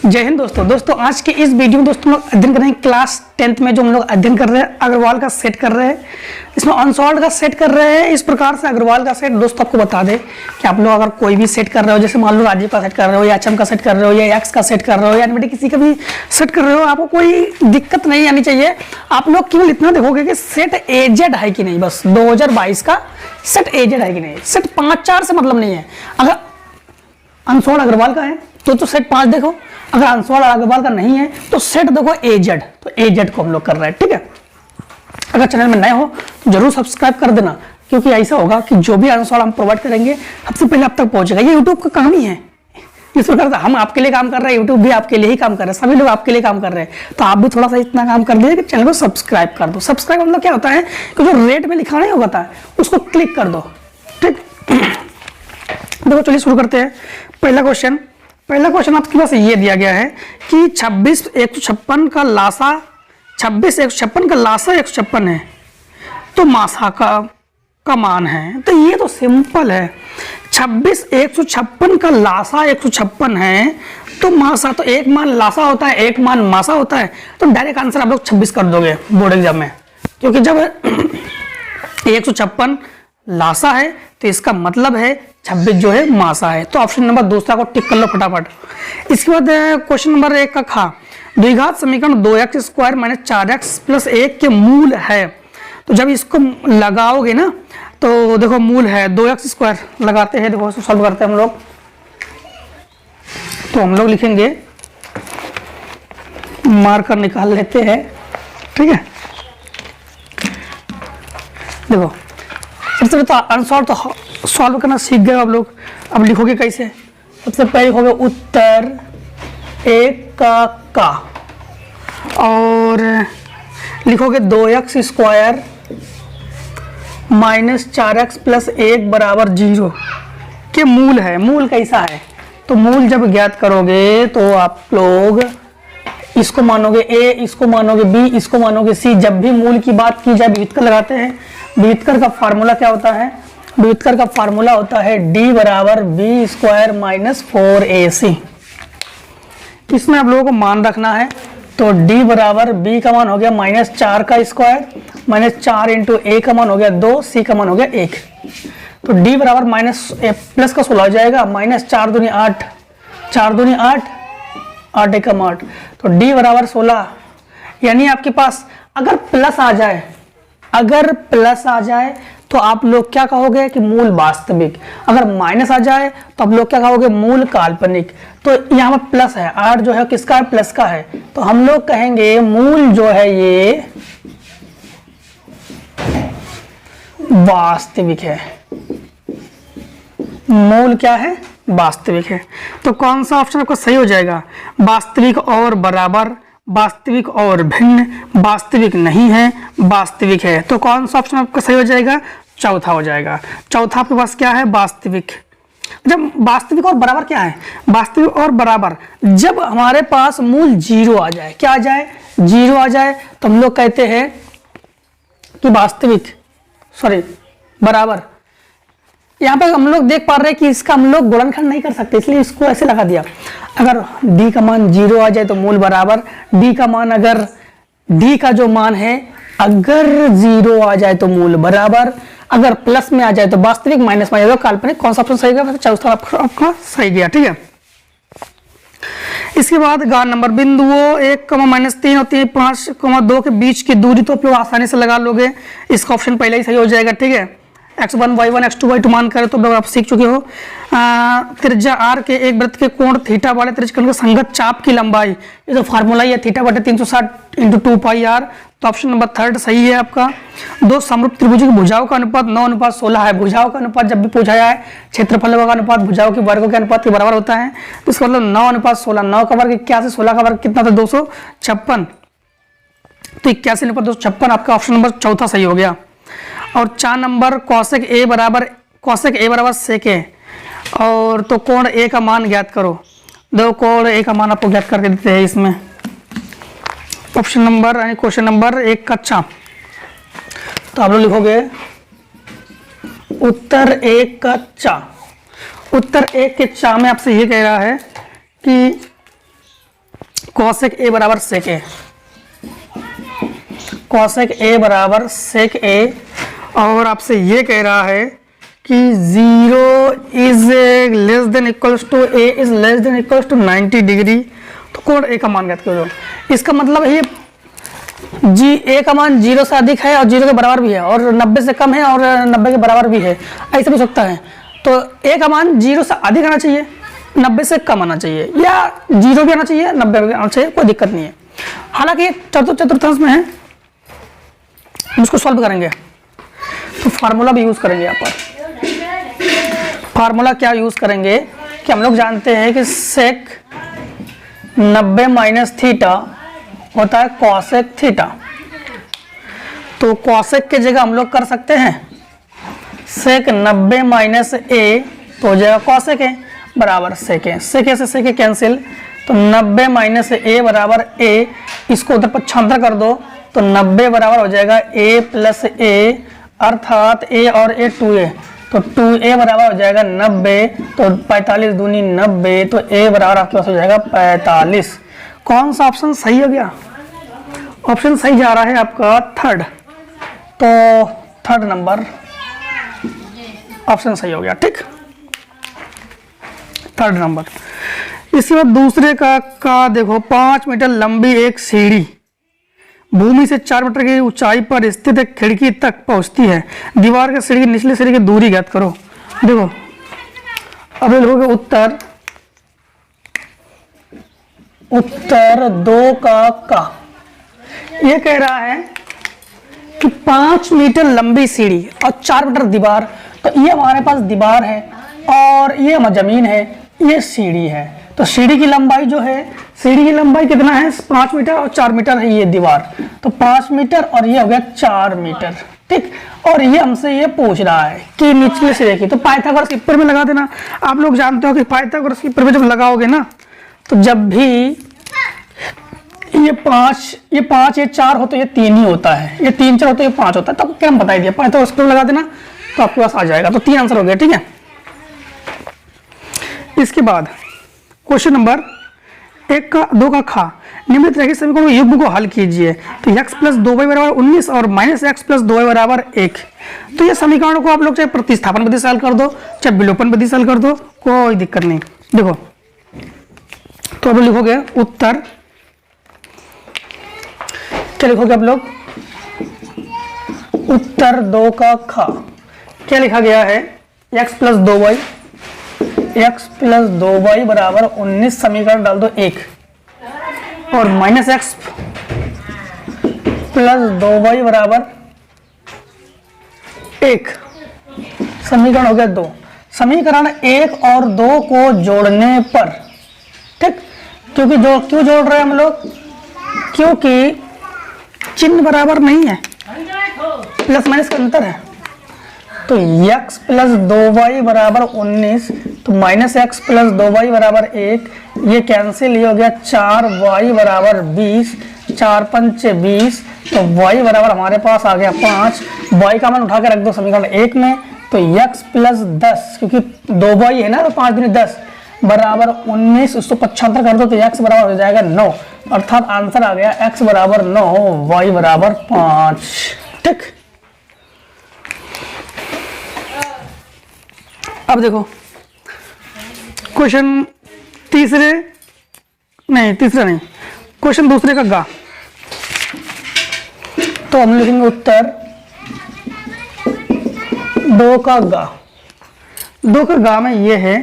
जय हिंद दोस्तों आज के इस वीडियो में दोस्तों लोग अध्ययन करेंगे क्लास 10th में जो हम लोग अध्ययन कर रहे हैं अग्रवाल का सेट कर रहे हैं। इसमें अनसॉल्व्ड का सेट कर रहे हैं। इस प्रकार से अग्रवाल का सेट दोस्तों आपको बता दें कि आप लोग अगर कोई भी सेट कर रहे हो, जैसे मान लो राजीव का सेट कर रहे हो या एचएम का सेट कर रहे हो या एक्स का सेट कर रहे हो या एनबीटी किसी का भी सेट कर रहे हो, आपको कोई दिक्कत नहीं आनी चाहिए। आप लोग केवल इतना देखोगे कि सेट एजेड है कि नहीं, बस 2022 का सेट एजेड है कि नहीं। सेट 5-4 से मतलब नहीं है। अगर अनसॉल्व्ड अग्रवाल का है तो सेट 5 देखो, अगर अनसॉल्व्ड अग्रवाल का नहीं है तो सेट देखो एजेड, तो एजेड को हम लोग कर रहे हैं। ठीक है, अगर चैनल में नए हो तो जरूर सब्सक्राइब कर देना, क्योंकि ऐसा होगा कि जो भी अनसॉल्व्ड हम प्रोवाइड करेंगे सबसे पहले आप तक पहुंचेगा। ये यूट्यूब का काम ही है। इस प्रकार हम आपके लिए काम कर रहे हैं, यूट्यूब भी आपके लिए ही काम कर रहे हैं, सभी लोग आपके लिए काम कर रहे हैं। तो आप भी थोड़ा सा इतना काम कर दीजिए कि चैनल को सब्सक्राइब कर दो। सब्सक्राइब मतलब क्या होता है कि जो रेट में लिखा नहीं होता है उसको क्लिक कर दो। ठीक, देखो चलिए शुरू करते हैं। पहला क्वेश्चन आपके पास ये दिया गया है कि 26 का लासा 156 है तो मासा का मान है। तो ये तो सिंपल है। 156 का लासा 156 है तो मासा, तो एक मान लासा होता है एक मान मासा होता है, तो डायरेक्ट आंसर आप लोग 26 कर दोगे बोर्ड एग्जाम में, क्योंकि जब 156 लासा है तो इसका मतलब है 26 जो है मासा है। तो ऑप्शन नंबर दूसरा को टिक कर लो फटाफट। इसके बाद क्वेश्चन नंबर 1 का खा द्विघात समीकरण 2x² - 4x + 1 के मूल है। तो जब इसको लगाओगे ना तो देखो मूल है 2x² लगाते हैं। देखो सॉल्व करते हैं हम लोग, तो हम लोग लिखेंगे, मार्कर निकाल लेते हैं। ठीक है, देखो सबसे पहले तो अनसॉल्व तो सॉल्व करना सीख गए आप लोग। अब लिखोगे कैसे? सबसे पहले लिखोगे उत्तर 1 का और लिखोगे 2x² - 4x + 1 = 0 के मूल है। मूल कैसा है? तो मूल जब ज्ञात करोगे तो आप लोग इसको मानोगे a, इसको मानोगे b, इसको मानोगे c। जब भी मूल की बात की जाए विविधकर लगाते हैं। विविधकर का फार्मूला क्या होता है? विविधकर का फार्मूला होता है d = b² - 4ac। इसमें आप लोगों को मान रखना है। तो d बराबर b का मान हो गया -4 का स्क्वायर -4 × a का मान हो गया 2, c का मान हो गया 1। तो d बराबर प्लस का 16 हो जाएगा, -4 दूनी 8, 4 दूनी 8, 8 एकम 8। तो d बराबर 16। यानी आपके पास अगर प्लस आ जाए तो आप लोग क्या कहोगे कि मूल वास्तविक। अगर माइनस आ जाए तो आप लोग क्या कहोगे? मूल काल्पनिक। तो यहाँ पर प्लस है, 8 जो है किसका है? प्लस का है। तो हम लोग कहेंगे मूल जो है ये वास्तविक है। मूल क्या है? वास्तविक है। तो कौन सा ऑप्शन आपका सही हो जाएगा? वास्तविक और बराबर, वास्तविक और भिन्न, वास्तविक नहीं है, वास्तविक है। तो कौन सा ऑप्शन आपका सही हो जाएगा? चौथा हो जाएगा। चौथा आपके पास क्या है? वास्तविक। जब वास्तविक और बराबर क्या है? वास्तविक और बराबर जब हमारे पास मूल 0 आ जाए, क्या आ जाए? 0 आ जाए तो हम लोग कहते हैं कि बराबर। यहाँ पे हम लोग देख पा रहे हैं कि इसका हम लोग गुणनखंड नहीं कर सकते, इसलिए इसको ऐसे लगा दिया। अगर d का मान 0 आ जाए तो मूल बराबर, d का मान अगर d का जो मान है अगर 0 आ जाए तो मूल बराबर, अगर प्लस में आ जाए तो वास्तविक, माइनस में आ जाए तो काल्पनिक। कौन सा ऑप्शन सही गया? चौथा आपका सही गया। ठीक है, इसके बाद गा नंबर बिंदुओं 1, -3 और 3, 5, 2 के बीच की दूरी तो आप लोग आसानी से लगा लोगे। इसका ऑप्शन पहले ही सही हो जाएगा। ठीक है, x1 y1 x2 y2 मान करें तो आप सीख चुके हो। त्रिज्या r के एक वृत्त के कोण थीटा वाले त्रिज्यखंड के संगत चाप की लंबाई, ये तो फार्मूला ही है, θ/360 × 2πr। तो ऑप्शन नंबर 3 सही है आपका। 2 समरूप त्रिभुजों की भुजाओं का अनुपात 9:16 है। भुजाओं का अनुपात जब भी पूछा जाए, क्षेत्रफलों का अनुपात भुजाओं के वर्गों के अनुपात के बराबर होता है। तो इसका मतलब 9:16, 9 का वर्ग 81, 16 का वर्ग कितना था? 256। तो 81/256 आपका ऑप्शन नंबर चौथा सही हो गया। और 4 नंबर कौशिक a बराबर सेक है। और तो कोण a का मान ज्ञात करो। दो कोण a का मान आपको ज्ञात करके देते हैं इसमें। ऑप्शन नंबर यानी क्वेश्चन नंबर 1 का चा, तो आप लोग लिखोगे उत्तर 1 का चा। उत्तर 1 के चा में आपसे ये कह रहा है कि कॉसेक ए बराबर सेक ए, कॉसेक ए बराबर सेक ए, और आपसे ये कह रहा है कि 0 is less than equals to a is less than equals to 90 degree, तो कोण ए का मान ज्ञात करो। इसका मतलब है जी ए का मान 0 से अधिक है और 0 के बराबर भी है, और 90 से कम है और 90 के बराबर भी है, ऐसा भी हो सकता है। तो ए का मान 0 से अधिक आना चाहिए, 90 से कम आना चाहिए, या 0 भी आना चाहिए 90 भी आना चाहिए, कोई दिक्कत नहीं है। हालांकि ये चतुर्थांश में है, हम इसको सॉल्व करेंगे तो फार्मूला भी यूज करेंगे। यहाँ पर फार्मूला क्या यूज करेंगे कि हम लोग जानते हैं कि सेक 90 माइनस थीटा होता है कॉसेक थीटा, तो कॉसेक की जगह हम लोग कर सकते हैं सेक 90 माइनस ए, तो हो जाएगा कॉसेक ए बराबर सेक ए, सेक ए से सेक ए कैंसिल, तो 90 माइनस ए बराबर ए, इसको उधर पक्षांतर कर दो तो 90 बराबर हो जाएगा ए प्लस ए, अर्थात ए और ए 2a, तो 2a बराबर हो जाएगा 90, तो 45 दूनी 90, तो a बराबर आपके पास हो जाएगा 45। कौन सा ऑप्शन सही हो गया? ऑप्शन सही जा रहा है आपका थर्ड, तो थर्ड नंबर ऑप्शन सही हो गया, ठीक, थर्ड नंबर। इसके बाद दूसरे का देखो, 5 मीटर लंबी एक सीढ़ी भूमि से 4 मीटर की ऊंचाई पर स्थित एक खिड़की तक पहुंचती है, दीवार के सीढ़ी की निचली सीढ़ी की दूरी ज्ञात करो। देखो अब लिखोगे उत्तर 2 का ये कह रहा है कि 5 मीटर लंबी सीढ़ी और 4 मीटर दीवार, तो ये हमारे पास दीवार है और ये जमीन है, ये सीढ़ी है, तो सीढ़ी की लंबाई जो है, सीढ़ी की लंबाई कितना है 5 मीटर और 4 मीटर है ये दीवार, तो 5 मीटर और ये हो गया 4 मीटर, ठीक। और ये हमसे ये पूछ रहा है कि निचले सिरे की, तो पाइथागोरस की पर में लगा देना। आप लोग जानते हो कि पाइथागोरस की पर में जब लगाओगे ना, तो जब भी ये 5 ये 4 हो तो ये 3 ही होता है, ये 3 4 हो तो ये 5 होता है, तब क्या हम बता दिया, पाइथागोरस पर लगा देना तो आपके पास आ जाएगा, तो 3 आंसर हो गया, ठीक है। इसके बाद क्वेश्चन नंबर 2 का खा, निम्नलिखित रैखिक समीकरण युग्म को हल कीजिए, तो x प्लस 2y बराबर 19 और माइनस x प्लस 2y बराबर 1, तो ये समीकरणों को आप लोग चाहे प्रतिस्थापन विधि से हल कर दो, चाहे विलोपन विधि से हल कर दो, कोई दिक्कत नहीं। देखो तो अब लिखोगे उत्तर, क्या लिखोगे आप लोग, उत्तर 2 का खा क्या लिखा गया है, x plus 2y, x plus 2y बराबर 19, समीकरण डाल दो 1, और माइनस x प्लस 2y बराबर 1, समीकरण हो गया 2। समीकरण 1 और 2 को जोड़ने पर, ठीक, क्योंकि क्यों जोड़ रहे हैं हम लोग, क्योंकि चिन्ह बराबर नहीं है, प्लस माइनस का अंतर है, तो x प्लस 2y बराबर 19, तो माइनस x प्लस 2y बराबर 1, ये कैंसिल, ये हो गया 4y बराबर 20, 4 पंच 20, तो y बराबर हमारे पास आ गया 5, y का मान उठा के रख दो समीकरण 1 में, तो x प्लस 10, क्योंकि 2y है ना, तो 5 दूनी 10 बराबर 19, उसको 75 कर दो तो x बराबर हो जाएगा 9, अर्थात आंसर आ गया x बराबर 9, y बराबर 5, ठीक। अब देखो क्वेश्चन तीसरा नहीं, क्वेश्चन दूसरे का गा, तो हम लिखेंगे उत्तर 2 का गा। 2 का गा में ये है,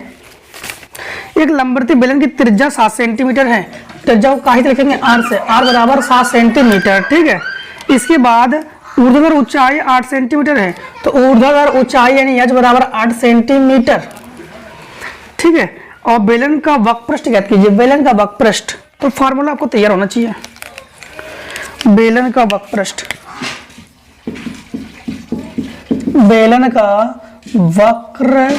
एक लंबवर्ती बेलन की त्रिज्या 7 सेंटीमीटर है, त्रिज्या को काहे लिखेंगे r से, r बराबर 7 सेंटीमीटर, ठीक है। इसके बाद ऊर्ध्वाधर ऊंचाई 8 सेंटीमीटर है, तो ऊर्ध्वाधर ऊंचाई यानी h बराबर 8 सेंटीमीटर, ठीक है। और बेलन का वक्रपृष्ठ ज्ञात कीजिए, बेलन का वक्रपृष्ठ, तो फार्मूला आपको तैयार होना चाहिए, बेलन का वक्रपृष्ठ, बेलन का वक्रपृष्ठ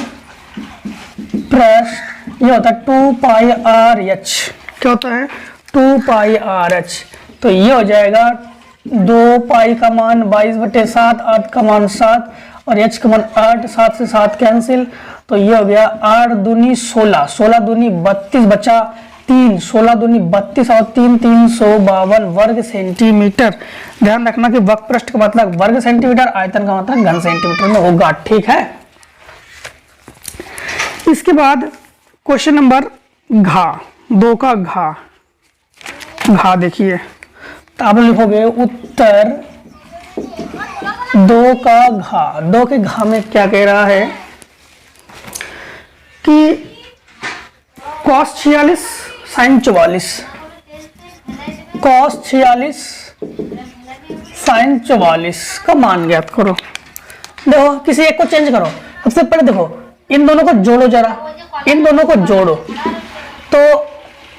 ये होता है 2 पाई आर एच, क्या होता है 2 पाई आर एच, तो ये हो जाएगा 2 पाई का मान 22/7, 8 का मान 7 और h का मान 8, 7 से 7 कैंसिल, तो ये हो गया 8 दूनी 16, 16 दूनी 32 बचा 3, 16 दूनी 32 और 3, 352 वर्ग सेंटीमीटर। ध्यान रखना कि वक्रपृष्ठ का मतलब वर्ग सेंटीमीटर, आयतन का मतलब घन सेंटीमीटर में होगा। ठीक है। इसके बाद क्वेश्चन नंबर घा, 2 का घा। घा देखिए, तो आप लिखोगे उत्तर 2 का घा। 2 के घा में क्या कह रहा है कि cos 46 sin 44, cos 46 sin 44 का मान ज्ञात करो। देखो किसी एक को चेंज करो। सबसे पहले देखो इन दोनों को जोड़ो, जरा इन दोनों को जोड़ो, तो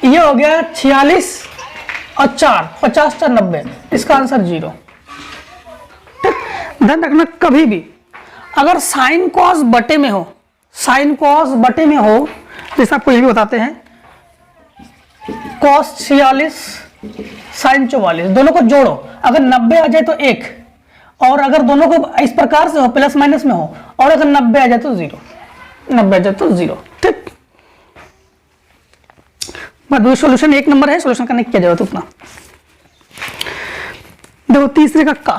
ये हो गया 46 और 4, 50 4 90, इसका आंसर 0। ठीक। ध्यान रखना कभी भी अगर साइन कॉस बटे में हो, साइन कॉस बटे में हो, जैसे आपको ये भी बताते हैं, cos 46 sin 44 दोनों को जोड़ो, अगर 90 आ जाए तो 1, और अगर दोनों को इस प्रकार से हो प्लस माइनस में हो, और अगर 90 आ जाए तो 0, 90 आ जाए तो 0। ठीक। बस सॉल्यूशन 1 नंबर है, सॉल्यूशन करने की क्या जरूरत उतना। देखो तीसरे का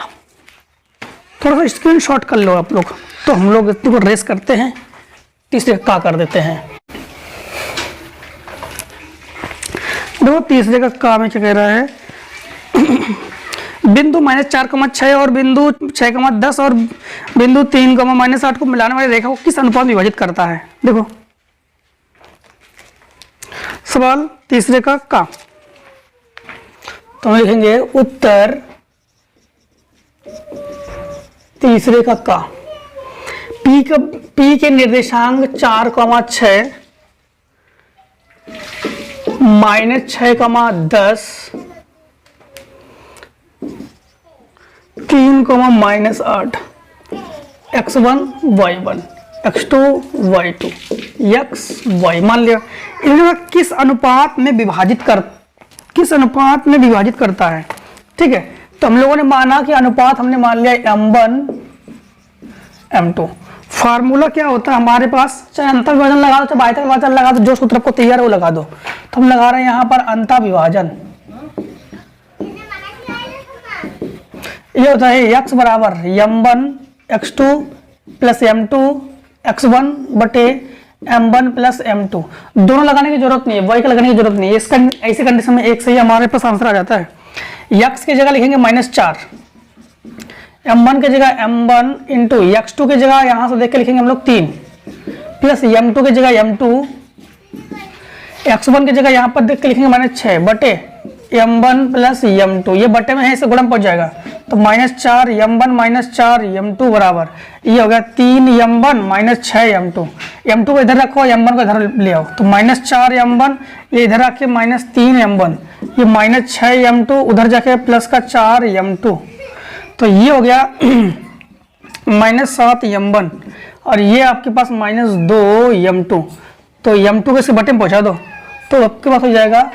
थोड़ा सा स्क्रीनशॉट कर लो आप लोग, तो हम लोग इसको रेस करते हैं, तीसरे का कर देते हैं। देखो तीसरे का में क्या कह रहा है, बिंदु -4,6 और बिंदु 6,10 और बिंदु 3,-8 को मिलाने वाली रेखा को किस अनुपात में विभाजित करता है। देखो सवाल तीसरे का तो हम लिखेंगे उत्तर तीसरे का पी के निर्देशांक 4,6 -6,10 3,-8 x1 y1 x2 y2 xy मान लिया। इन्हें किस अनुपात में विभाजित करता है। ठीक है, तो हम लोगों ने माना कि अनुपात हमने मान लिया m1 m2। फार्मूला क्या होता है हमारे पास, चाहे अंतर विभाजन लगा दो चाहे बाह्यतक विभाजन लगा दो, जो सूत्र आपको तैयार है वो लगा दो। तो हम लगा रहे हैं यहाँ पर अंतर विभाजन। ये होता है x बराबर m1 x2 plus m2 x1 बटे m1 प्लस m2। दोनों लगाने की जरूरत नहीं है, y का लगाने की जरूरत नहीं है। इसका ऐसी कंडीशन में एक से ही हमारे पास आंसर आ जाता है। x की जगह लिखेंगे -4, m1 की जगह m1 इंटू x2 की जगह यहां से देख के लिखेंगे हम लोग 3, प्लस m2 की जगह m2, x1 की जगह यहां पर देख के लिखेंगे -6 बटे m1 प्लस m2। ये बटे में है, इसे गुणन पहुंच जाएगा, तो -4 m1 -4 m2 बराबर ये हो गया 3 m1 -6 m2। m2 को इधर रखो, m1 को इधर ले आओ, तो -4 m1 ये इधर रखे -3 m1, ये -6 m2 उधर जाके प्लस का 4 m2, तो ये हो गया -7 m1 और ये आपके पास -2 m2। तो m2 को इसके बटे में पहुंचा दो, तो आपके पास हो जाएगा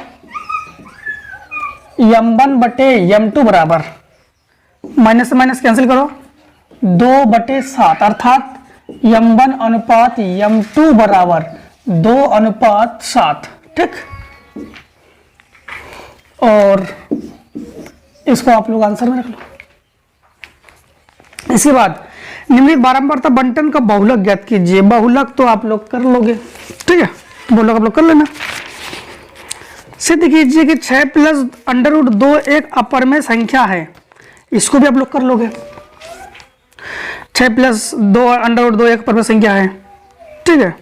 m1 बटे m2 बराबर, माइनस से माइनस कैंसिल करो, 2/7 अर्थात m1 अनुपात m2 बराबर 2/7। ठीक, और इसको आप लोग आंसर में रख लो। इसके बाद निम्नलिखित बारंबारता बंटन का बहुलक ज्ञात कीजिए। बहुलक तो आप लोग कर लोगे, ठीक है, बहुलक आप लोग कर लेना। सिद्ध कीजिए कि 6 प्लस √2 एक अपरमेय संख्या है, इसको भी आप लोग कर लोगे। 6 प्लस 2 √2 एक अपरमेय संख्या है, ठीक है।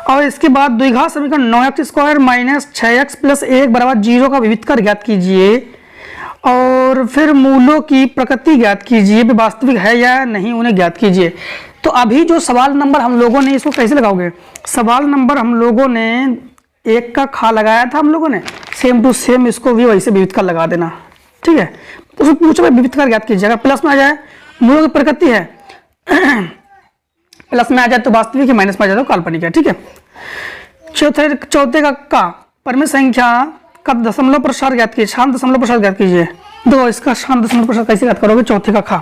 और इसके बाद द्विघात समीकरण 9x² - 6x + 1 = 0 का विविधकर ज्ञात कीजिए और फिर मूलों की प्रकृति ज्ञात कीजिए, वे वास्तविक है या नहीं उन्हें ज्ञात कीजिए। तो अभी जो सवाल नंबर हम लोगों ने, इसको कैसे लगाओगे, सवाल नंबर हम लोगों ने 1 का खा लगाया था हम लोगों ने, सेम टू सेम इसको भी वैसे विविधकर लगा देना, ठीक है। उसको पूछो विविधकर ज्ञात कीजिए, अगर प्लस में आ जाए मूलों की प्रकृति है, प्लस में आ जाए तो वास्तविक है, माइनस में आ जाए तो काल्पनिक है, ठीक है। चौथे का परमेय संख्या का दशमलव प्रसार ज्ञात कीजिए, शांत दशमलव प्रसार ज्ञात कीजिए। दो इसका शांत दशमलव प्रसार कैसे ज्ञात करोगे, चौथे का खा,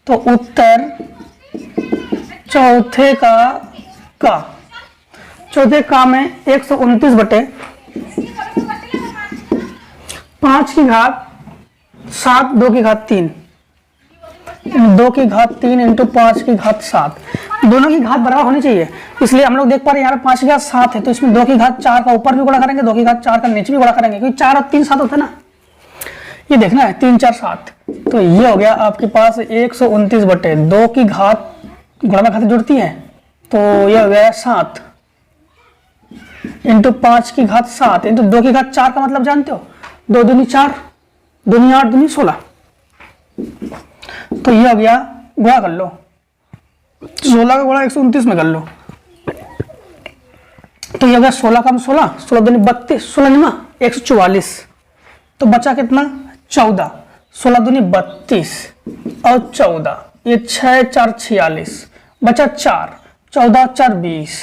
तो उत्तर चौथे का में 129 बटे 5 की घात 7, 2 की घात 3, 2 की घात 3 इंटू 5 की घात 7, दोनों की घात बराबर होनी चाहिए। इसलिए हम लोग देख पा रहे हैं यहाँ पे 5 की घात 7 है, तो इसमें 2 की घात 4 का ऊपर भी गुणा करेंगे, 2 की घात 4 का नीचे भी गुणा करेंगे, क्योंकि 4 और 3 7 होता है ना, ये देखना है 3 4 7। तो ये हो गया आपके पास 129 बटे 2 की घात गुणा में खाते जुड़ती है, तो ये हो गया 7 इंटू 5 की घात 7 इंटू 2 की घात 4 का मतलब जानते हो, 2 दूनी 4, दूनी 8, दूनी 16। तो ये हो गया, गुणा कर लो, 16 का गुणा 129 में कर लो, तो ये हो गया 16 कम 16, 16 दूनी 32, 16 निमा 144, तो बचा कितना 14, 16 दूनी 32 और 14, ये 6 4 46, बचा 4, 14 4 20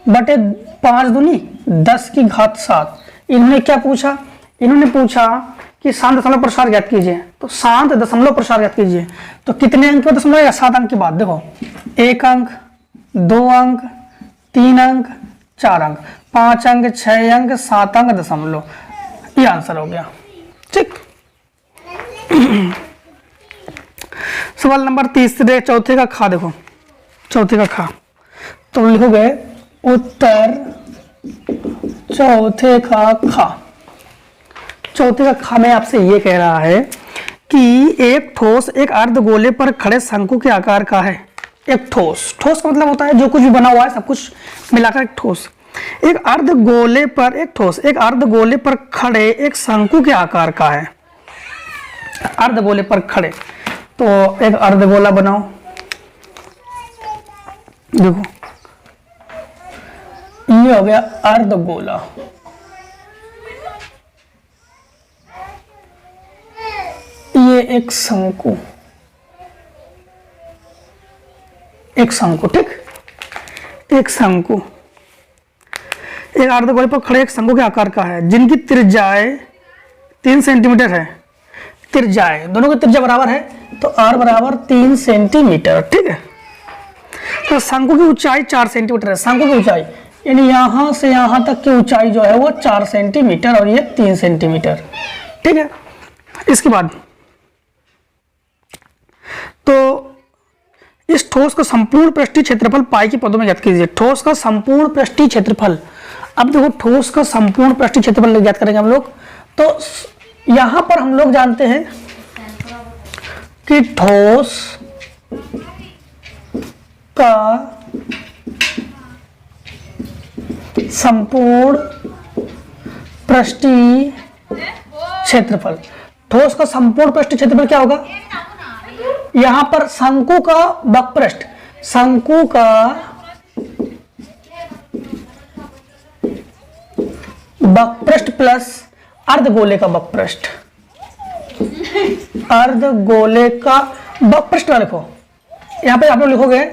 बटे 5 दूनी 10 की घात 7। इन्होंने क्या पूछा, इन्होंने पूछा कि शांत दशमलव प्रसार ज्ञात कीजिए, तो शांत दशमलव प्रसार ज्ञात कीजिए, तो कितने अंक में दशमलव या 7 अंक की बात देखो, 1 अंक, 2 अंक, 3 अंक, 4 अंक, 5 अंक, 6 अंक, 7 अंक दशमलव, ये आंसर हो गया। ठीक। सवाल नंबर 3 चौथे का खा देखो, चौथे का खा, तो लिखोगे उत्तर चौथे का खा। चौथे का खा में आपसे ये कह रहा है कि एक ठोस एक अर्धगोले पर खड़े शंकु के आकार का है। एक ठोस, ठोस का मतलब होता है जो कुछ भी बना हुआ है सब कुछ मिलाकर एक ठोस। एक अर्धगोले पर एक ठोस एक अर्धगोले पर खड़े एक शंकु के आकार का है। अर्धगोले पर खड़े, तो एक अर्धगोला बनाओ, देखो ये हो गया अर्धगोला, ये एक शंकु, एक शंकु, ठीक, एक शंकु एक अर्धगोले पर खड़े एक शंकु के आकार का है, जिनकी त्रिज्याएं 3 सेंटीमीटर है। त्रिज्याएं दोनों की त्रिज्या बराबर है, तो r बराबर 3 सेंटीमीटर, ठीक है। तो शंकु की ऊंचाई 4 सेंटीमीटर है, शंकु की ऊंचाई यानी यहां से यहां तक की ऊंचाई जो है वो 4 सेंटीमीटर और ये 3 सेंटीमीटर, ठीक है। इसके बाद तो इस ठोस का संपूर्ण पृष्ठीय क्षेत्रफल पाई के पदों में ज्ञात कीजिए। ठोस का संपूर्ण पृष्ठीय क्षेत्रफल, अब देखो ठोस का संपूर्ण पृष्ठीय क्षेत्रफल ज्ञात करेंगे हम लोग, तो यहां पर हम लोग जानते हैं कि ठोस का संपूर्ण पृष्ठीय क्षेत्रफल, ठोस का संपूर्ण पृष्ठीय क्षेत्रफल क्या होगा, यहां पर शंकु का वक्रपृष्ठ, शंकु का वक्रपृष्ठ प्लस अर्धगोले का वक्रपृष्ठ, अर्धगोले का वक्रपृष्ठ ना लिखो, यहां पे आप लोग लिखोगे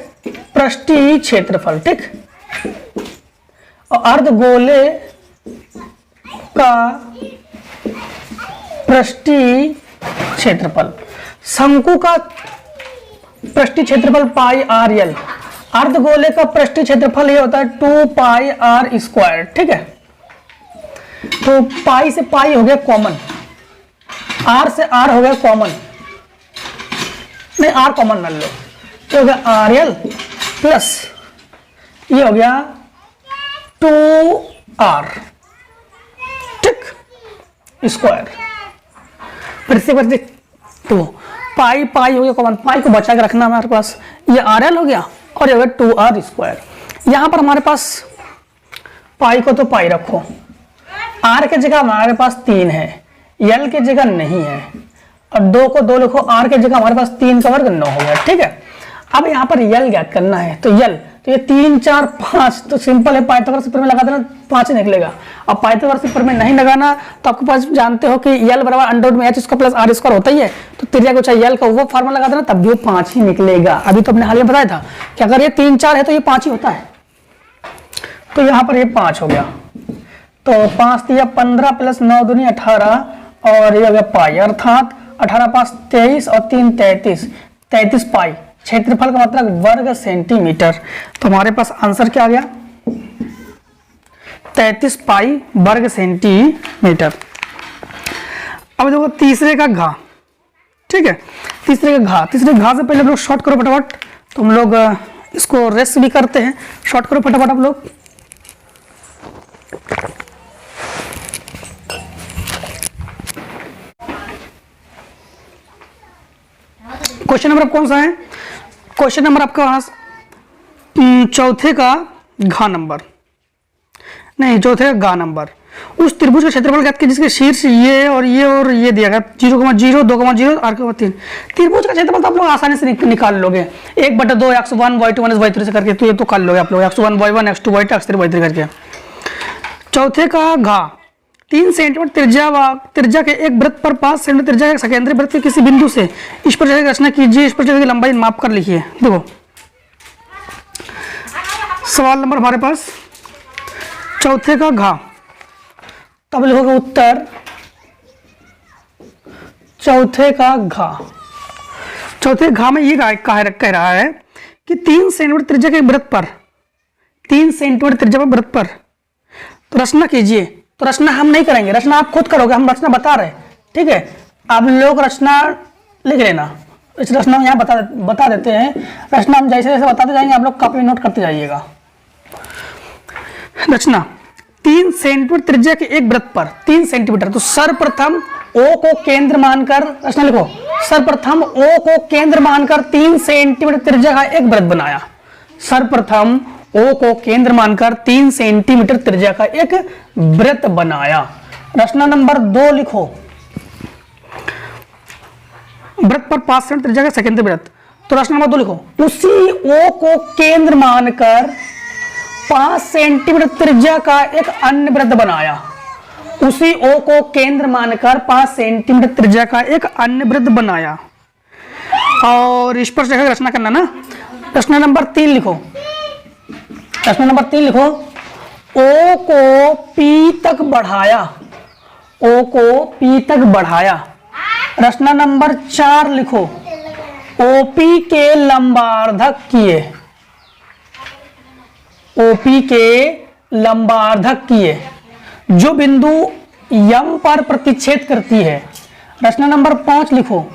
पृष्ठीय क्षेत्रफल, ठीक, और अर्धगोले का पृष्ठीय क्षेत्रफल। शंकु का पृष्ठीय क्षेत्रफल पाई आर एल, अर्धगोले का पृष्ठीय क्षेत्रफल ये होता है 2 पाई आर स्क्वायर, ठीक है। तो पाई से पाई हो गया कॉमन, आर से आर हो गया कॉमन, नहीं आर कॉमन न लो, तो हो गया आर एल प्लस ये हो गया 2r, ठीक, स्क्वायर। फिर से कर तो पाई पाई हो गया कॉमन, पाई को बचा के रखना हमारे पास, ये आर एल हो गया और ये हो गया 2r स्क्वायर। यहां पर हमारे पास पाई को तो पाई रखो, आर के जगह हमारे पास 3 है, एल के जगह नहीं है, और 2 को 2 लिखो, आर के जगह हमारे पास 3 का वर्ग 9 हो गया, ठीक है। अब यहाँ पर यल ज्ञात करना है, तो यल, तो ये 3 4 5, तो सिंपल है, पाइथागोरस सूत्र में लगा देना 5 निकलेगा। अब पाइथागोरस सूत्र में नहीं लगाना तो आपके पास जानते हो कि यल बराबर अंडर रूट में h square plus r square होता ही है, तो त्रिज्या को चाहे यल का वो फार्मूला लगा देना, तब भी वो 5 ही निकलेगा। अभी तो अपने हाल में बताया था कि अगर ये 3 4 है तो ये 5 ही होता है, तो यहाँ पर ये 5 हो गया, तो 5 दिया 15 प्लस 9 दूनी 18 और ये हो गया पाई, अर्थात 18 5 23 और 3 33, 33 पाई। क्षेत्रफल का मतलब वर्ग सेंटीमीटर। तो हमारे पास आंसर क्या आ गया, 33 पाई वर्ग सेंटीमीटर। अब देखो तीसरे का घा, ठीक है, तीसरे घा से पहले हम लोग शॉर्ट करो फटाफट। तो हम लोग इसको रेस्ट भी करते हैं, शॉर्ट करो फटाफट आप लोग। क्वेश्चन नंबर कौन सा है? क्वेश्चन नंबर आपका चौथे का घा नंबर, नहीं चौथे का गा नंबर। उस त्रिभुज का क्षेत्रफल ज्ञात कीजिए जिसके शीर्ष ये और ये दिया गया 0,0 2,0 8,3। त्रिभुज का क्षेत्रफल तो आप लोग आसानी से निकाल लोगे, 1/2 x1 y2 y3 से करके, तो ये तो कर लोगे आप लोग, x1 y1 x2 y2 x3 y3 करके। चौथे का घा 3 सेंटीमीटर त्रिज्या के एक वृत्त पर 5 सेंटीमीटर त्रिज्या के सकेंद्री वृत्त के किसी बिंदु से इस पर रचना कीजिए। इस पर की लंबाई माप कर लिखिए। देखो सवाल नंबर हमारे पास चौथे का घा, तब लिखोगे उत्तर चौथे का घा। चौथे घा में ये कह रहा है कि 3 सेंटीमीटर त्रिज्या के वृत्त पर, 3 सेंटीमीटर त्रिज्या के वृत्त पर तो रचना कीजिए। तो रचना हम नहीं करेंगे, रचना आप खुद करोगे, हम रचना बता रहे, ठीक है। आप लोग रचना लिख लेना, इस रचना में यहाँ बता देते हैं। रचना हम जैसे जैसे बताते जाएंगे, आप लोग कॉपी नोट करते जाइएगा। रचना 3 सेंटीमीटर त्रिज्या के एक वृत्त पर 3 सेंटीमीटर, तो सर्वप्रथम O को केंद्र मानकर रचना लिखो। सर्वप्रथम O को केंद्र मानकर 3 सेंटीमीटर त्रिज्या का एक वृत्त बनाया। सर्वप्रथम O को केंद्र मानकर 3 सेंटीमीटर त्रिज्या का एक वृत्त बनाया। रचना नंबर 2 लिखो। वृत्त पर 5 सेंटीमीटर त्रिज्या का सेकेंडरी वृत्त, तो रचना नंबर 2 लिखो। उसी O को केंद्र मानकर 5 सेंटीमीटर त्रिज्या का एक अन्य वृत्त बनाया। उसी O को केंद्र मानकर 5 सेंटीमीटर त्रिज्या का एक अन्य वृत्त बनाया। और इस पर रचना करना ना। रचना नंबर 3 लिखो। रचना नंबर 3 लिखो। O को P तक बढ़ाया। O को P तक बढ़ाया। रचना नंबर 4 लिखो। OP के लंबार्धक किए। OP के लंबार्धक किए जो बिंदु यम पर प्रतिच्छेद करती है। रचना नंबर 5 लिखो।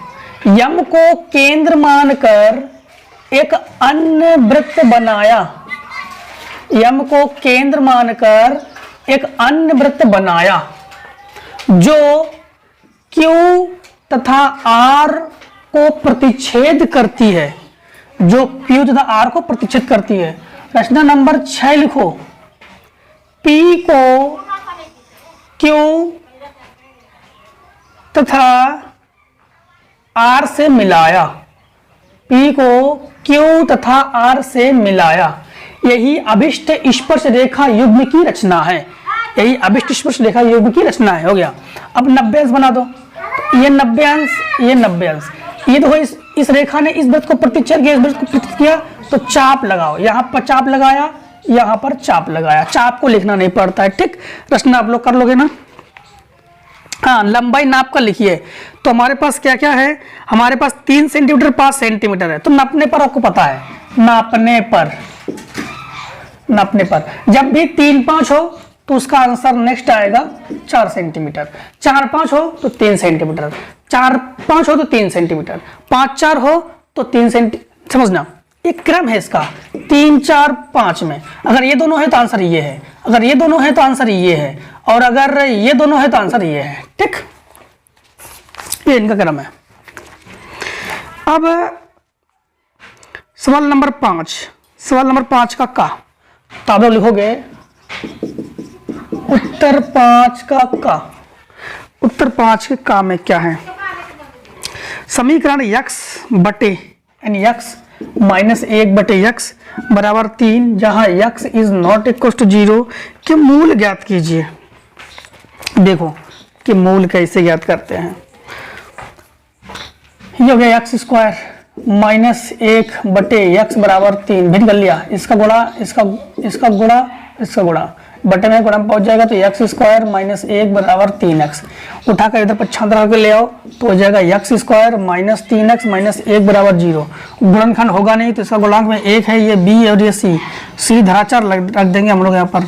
यम को केंद्र मानकर एक अन्य वृत्त बनाया। यम को केंद्र मानकर एक अन्य वृत्त बनाया जो Q तथा R को प्रतिच्छेद करती है। जो Q तथा R को प्रतिच्छेद करती है। रचना नंबर 6 लिखो। P को Q तथा R से मिलाया। P को Q तथा R से मिलाया। यही अभिष्ट स्पर्श रेखा युग्म की रचना है। यही अभिष्ट स्पर्श रेखा युग्म की रचना है। हो गया। अब 90 अंश बना दो। ये 90 अंश, ये 90 अंश। ये देखो इस रेखा ने इस वृत्त को प्रतिच्छेद किया, इस वृत्त को प्रतिच्छेद किया, तो चाप लगाओ। यहाँ पर चाप लगाया, यहाँ पर चाप लगाया। चाप को लिखना नहीं पड़ता है, ठीक। रचना आप लोग कर लोगे ना। हाँ, लंबाई नाप कर लिखिए। तो हमारे पास क्या क्या है? हमारे पास 3 सेंटीमीटर 5 सेंटीमीटर है। तो नापने पर आपको पता है, नापने पर जब भी 3-5 हो तो उसका आंसर नेक्स्ट आएगा 4 सेंटीमीटर। 4-5 हो तो 3 सेंटीमीटर, 4-5 हो तो 3 सेंटीमीटर, 5-4 हो तो 3 सेंटीमीटर। समझना, एक क्रम है इसका, 3-4-5 में। अगर ये दोनों है तो आंसर ये है, अगर ये दोनों है तो आंसर ये है, और अगर ये दोनों है तो आंसर ये है, ठीक। ये इनका क्रम है। अब सवाल नंबर 5, सवाल नंबर 5 का का, तो आप लोग लिखोगे उत्तर 5 का का। उत्तर 5 के का में क्या है? समीकरण x बटे यानी x माइनस 1 बटे x बराबर 3, जहां x is not equal to 0 के मूल ज्ञात कीजिए। देखो कि मूल कैसे ज्ञात करते हैं। ये हो गया x स्क्वायर माइनस 1 बटे x बराबर 3, भिन्न कर लिया। इसका गुणा इसका गुणा इसका गुणा, बटे में गुणा पहुंच जाएगा तो x स्क्वायर माइनस 1 बराबर 3x। उठाकर इधर पक्षांतर करके ले आओ तो हो जाएगा x square minus 3x minus 1 बराबर 0। गुणनखंड होगा नहीं तो इसका गुणांक में 1 है, ये b और ये c धराचार रख देंगे हम लोग यहाँ पर।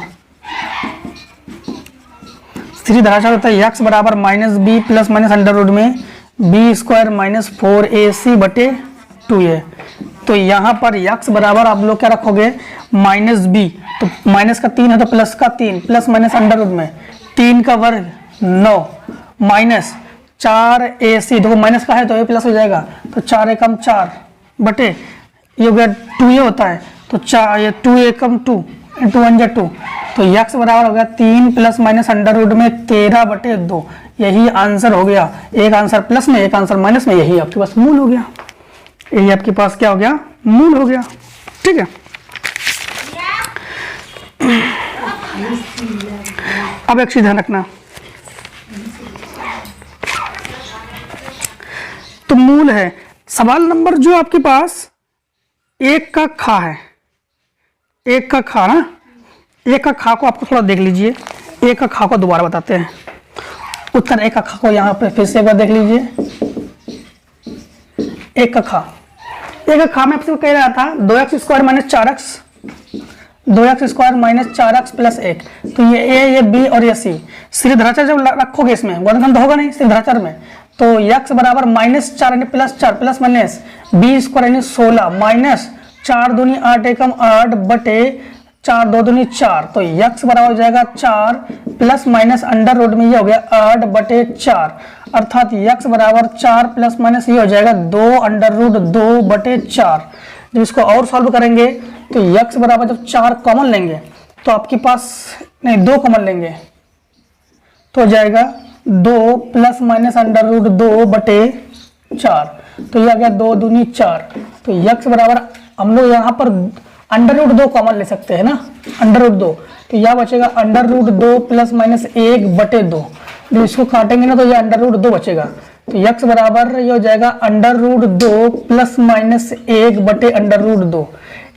सीधी धराशायी होता है x बराबर minus b plus minus under root में बी स्क्वायर माइनस 4ac बटे 2a। तो यहाँ पर x बराबर आप लोग क्या रखोगे, माइनस बी, तो माइनस का 3 है तो प्लस का 3 प्लस माइनस अंडर रूट में 3 का वर्ग 9 माइनस 4ac, देखो माइनस का है तो ये प्लस हो जाएगा, तो 4 एकम 4 बटे ये हो गया 2a होता है, तो 4 ये 2 एकम 2 इंटू 1 जा 2, तो x बराबर हो गया 3 प्लस माइनस अंडर रूट में 13 बटे 2। यही आंसर हो गया, एक आंसर प्लस में एक आंसर माइनस में, यही आपके पास मूल हो गया, यही आपके पास क्या हो गया, मूल हो गया। ठीक है, अब एक चीज ध्यान रखना, तो मूल है सवाल नंबर जो आपके पास एक का खा है, एक का खा ना, एक का खा को आपको थोड़ा देख लीजिए, एक का खा को दोबारा बताते हैं, उत्तर एक का खा को यहाँ पे फिर से एक बार देख लीजिए। एक का खा, एक का खा में आपसे कह रहा था 2x square minus 4x, 2x square minus 4x plus 1, तो ये a ये b और ये c, सीधे धराचार जब रखोगे इसमें वर्गखंड तो होगा नहीं सीधे धराचार में, तो x बराबर माइनस 4 यानी plus 4 plus minus b square यानी 16 माइनस 4 दूनी 8 एकम 8 बटे 4 2 दूनी 4, तो x बराबर हो जाएगा 4 प्लस माइनस अंडर रूट में ये हो गया 8 बटे 4, अर्थात x बराबर 4 प्लस माइनस ये हो जाएगा 2 अंडर रूट 2 बटे 4। जब इसको और सॉल्व करेंगे तो x बराबर जब 4 कॉमन लेंगे तो आपके पास नहीं 2 कॉमन लेंगे तो हो जाएगा 2 प्लस माइनस अंडर रूट 2 बटे 4, तो ये आ गया 2 दूनी 4, तो x बराबर हम लोग यहाँ पर अंडर रूट 2 कॉमन ले सकते हैं ना, अंडर रूट 2, तो यह बचेगा अंडर रूट 2 प्लस माइनस 1 बटे 2, जब इसको काटेंगे ना तो यह अंडर रूट 2 बचेगा, तो x बराबर ये हो जाएगा अंडर रूट 2 प्लस माइनस 1 बटे अंडर रूट 2।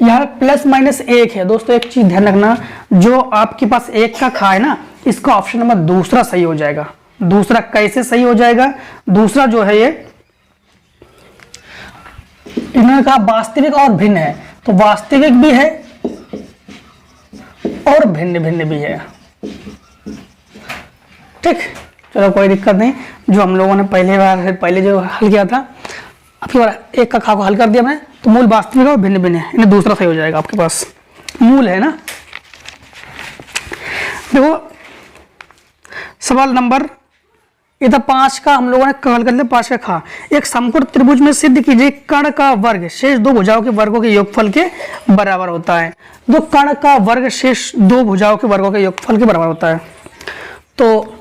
यहाँ प्लस माइनस 1 है दोस्तों, एक चीज ध्यान रखना, जो आपके पास 1 का खा है ना, इसका ऑप्शन नंबर दूसरा सही हो जाएगा। दूसरा कैसे सही हो जाएगा, दूसरा जो है ये इन्होंने कहा वास्तविक और भिन्न है, तो वास्तविक भी है और भिन्न भिन्न भी है। ठीक, चलो कोई दिक्कत नहीं, जो हम लोगों ने पहले जो हल किया था, आपके बार एक का खा को हल कर दिया मैं, तो मूल वास्तविक और भिन्न भिन्न है, इन्हें दूसरा सही हो जाएगा आपके पास, मूल है ना। देखो सवाल नंबर इधर 5 का हम लोगों ने हल कर लिया, 5 का खा, एक समकोण त्रिभुज में सिद्ध कीजिए कर्ण का वर्ग शेष दो भुजाओं के वर्गों के योगफल के बराबर होता है। तो कर्ण का वर्ग शेष दो भुजाओं के वर्गों के योगफल के बराबर होता है, तो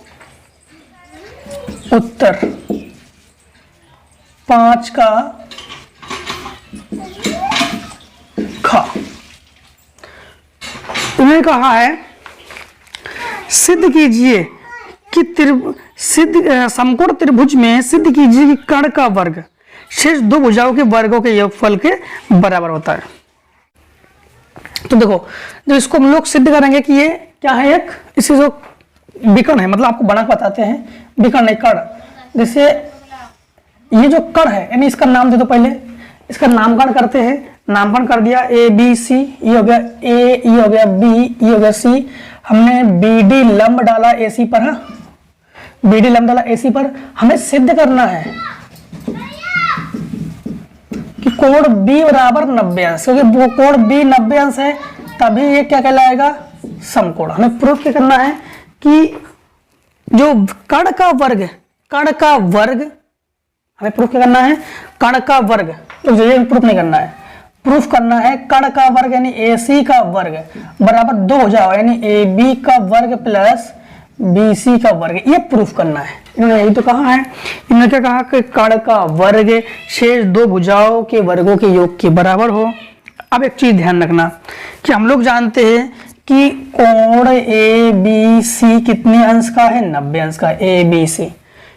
उत्तर 5 का खा। उन्होंने कहा है सिद्ध कीजिए कि समकोण त्रिभुज में सिद्ध कीजिए कि कर्ण का वर्ग शेष दो भुजाओं के वर्गों के योगफल के बराबर होता है। तो देखो जो इसको हम लोग सिद्ध करेंगे कि ये क्या है, एक इसी जो विकर्ण है, मतलब आपको बना के बताते हैं, विकर्ण नहीं कर्ण, जैसे ये जो कर्ण है यानी इसका नाम दे दो, पहले इसका नामकरण करते हैं, नामकरण कर दिया ए बी सी, ये हो गया ए, ये हो गया बी, ये हो गया सी, हमने बी डी लंब डाला ए सी पर, हाँ बी डी लंब डाला ए सी पर, हमें सिद्ध करना है कि कोण बी बराबर 90 अंश, क्योंकि वो कोण बी 90 अंश है तभी ये क्या कहलाएगा, समकोण। हमें प्रूफ क्या करना है कि जो कर्ण का वर्ग हमें प्रूफ क्या करना है, कर्ण का वर्ग, तो ये प्रूफ नहीं करना है, प्रूफ करना है कर्ण का वर्ग यानी ए सी का वर्ग बराबर 2 हो जाओ, यानी ए बी का वर्ग प्लस बी सी का वर्ग, ये प्रूफ करना है। इन्होंने यही तो कहा है, इन्होंने क्या कहा कि कर्ण का वर्ग शेष दो भुजाओं के वर्गों के योग के बराबर हो। अब एक चीज ध्यान रखना कि हम लोग जानते हैं कि कोण ए बी सी कितने अंश का है, 90 अंश का। ए बी सी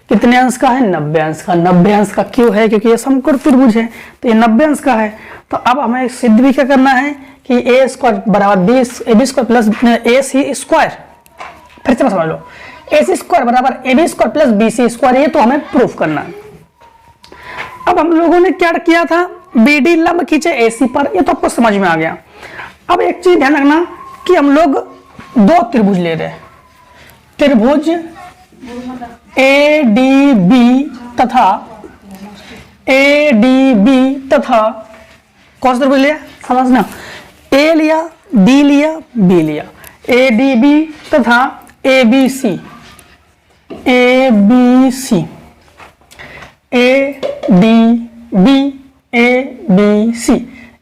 कितने अंश का है, 90 अंश का। 90 अंश का क्यों है, क्योंकि ये समकोण त्रिभुज है तो ये 90 अंश का है। तो अब हमें सिद्ध भी क्या करना है कि ए स्क्वायर बराबर a b square plus a c square, फिर से समझ लो, ए सी स्क्वायर बराबर a b square plus b c square, ये तो हमें प्रूफ करना है। अब हम लोगों ने क्या किया था, बी डी लंब खींचे ए सी पर, ये तो आपको समझ में आ गया। अब एक चीज ध्यान रखना कि हम लोग दो त्रिभुज ले रहे हैं, त्रिभुज ADB तथा कौन सा त्रिभुज लिया समझना, A लिया, D लिया, B लिया, ADB तथा ABC, ABC,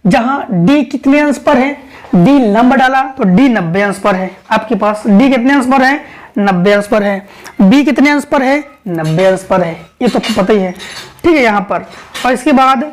जहां D कितने अंश पर है, D लंब डाला तो D 90 अंश पर है आपके पास, D कितने अंश पर है, 90 अंश पर है, B कितने अंश पर है, 90 अंश पर है, ये तो पता ही है, ठीक है यहाँ पर। और इसके बाद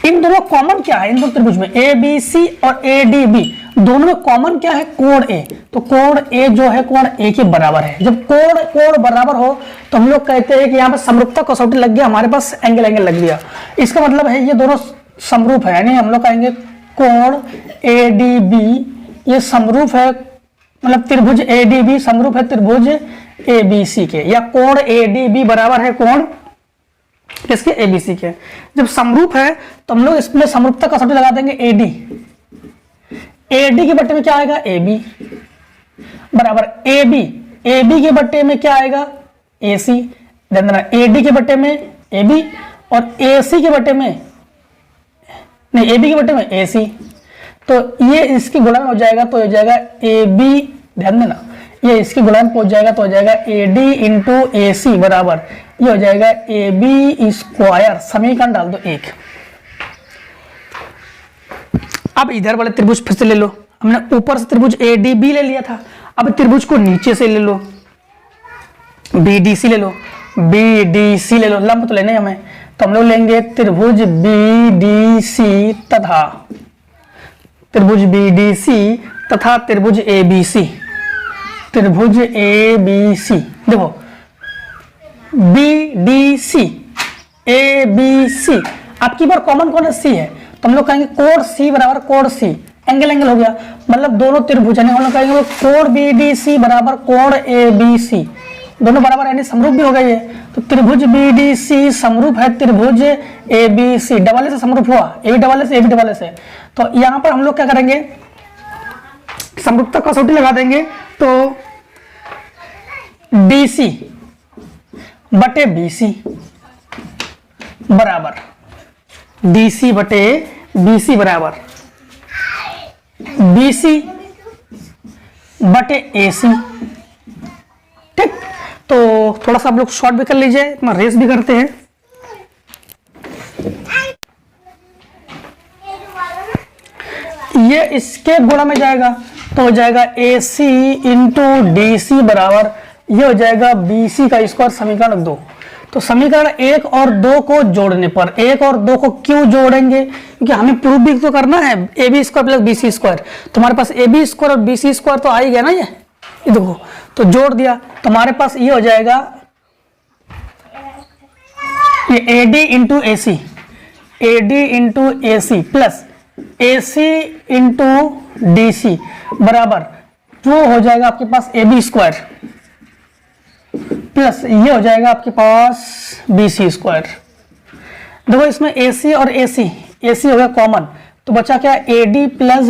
इन दोनों कॉमन क्या है, इन दोनों त्रिभुज में ABC और ADB दोनों में कॉमन क्या है, कोण A। तो कोण A जो है कोण A के बराबर है। जब कोण बराबर हो तो हम लोग कहते हैं कि यहाँ पर समरूपता कसौटी लग गया, हमारे पास एंगल लग गया। इसका मतलब है ये दोनों समरूप है, यानी हम लोग कहेंगे कोण ADB ये समरूप है, मतलब त्रिभुज ADB समरूप है त्रिभुज ABC के, या कोण ADB बराबर है कोण किसके, ABC के। जब समरूप है तो हम लोग इसमें समरूपता कसौटी लगा देंगे AD के बट्टे में क्या आएगा, AB बराबर AB के बट्टे में क्या आएगा, AC, ध्यान देना AD के बट्टे में AB और AC के बट्टे में नहीं, AB के बट्टे में AC, तो ये इसकी गुणन हो जाएगा, तो हो जाएगा AB, ध्यान देना ये इसकी गुणन पहुंच जाएगा तो हो जाएगा AD इंटू AC बराबर ये हो जाएगा AB स्क्वायर, समीकरण डाल दो 1। अब इधर वाले त्रिभुज फिर से ले लो, हमने ऊपर से त्रिभुज ADB ले लिया था, अब त्रिभुज को नीचे से ले लो, BDC ले लो, BDC ले लो, लंब तो लेने हमें, तो हम लोग लेंगे त्रिभुज BDC तथा त्रिभुज ABC, त्रिभुज ABC। देखो BDC ABC आपकी बार कॉमन कौन है, C है, तो हम लोग कहेंगे कोण C बराबर कोण C, एंगल हो गया, मतलब दोनों त्रिभुज है, हम लोग कहेंगे कोण BDC बराबर कोण ABC, दोनों बराबर यानी समरूप भी हो गए ये, तो त्रिभुज BDC समरूप है त्रिभुज ABC, डबल से समरूप हुआ, AB डबल से, तो यहाँ पर हम लोग क्या करेंगे, समरूपता कसौटी लगा देंगे, तो DC बटे BC बराबर DC बटे BC बराबर BC बटे AC, ठीक। तो थोड़ा सा आप लोग शॉर्ट भी कर लीजिए, इतना रेस भी करते हैं। ये इसके गुणा में जाएगा तो हो जाएगा AC इंटू DC बराबर ये हो जाएगा BC का स्क्वायर, समीकरण 2। तो समीकरण 1 और 2 को जोड़ने पर, 1 और 2 को क्यों जोड़ेंगे, क्योंकि हमें प्रूफ भी तो करना है, AB square plus BC square, तुम्हारे पास AB स्क्वायर और BC स्क्वायर तो आ ही गया ना, ये देखो, तो जोड़ दिया, तुम्हारे पास ये हो जाएगा ये AD into AC plus AC into DC बराबर जो हो जाएगा आपके पास AB स्क्वायर प्लस ये हो जाएगा आपके पास BC स्क्वायर। देखो इसमें AC और AC हो गया कॉमन, तो बचा क्या, AD प्लस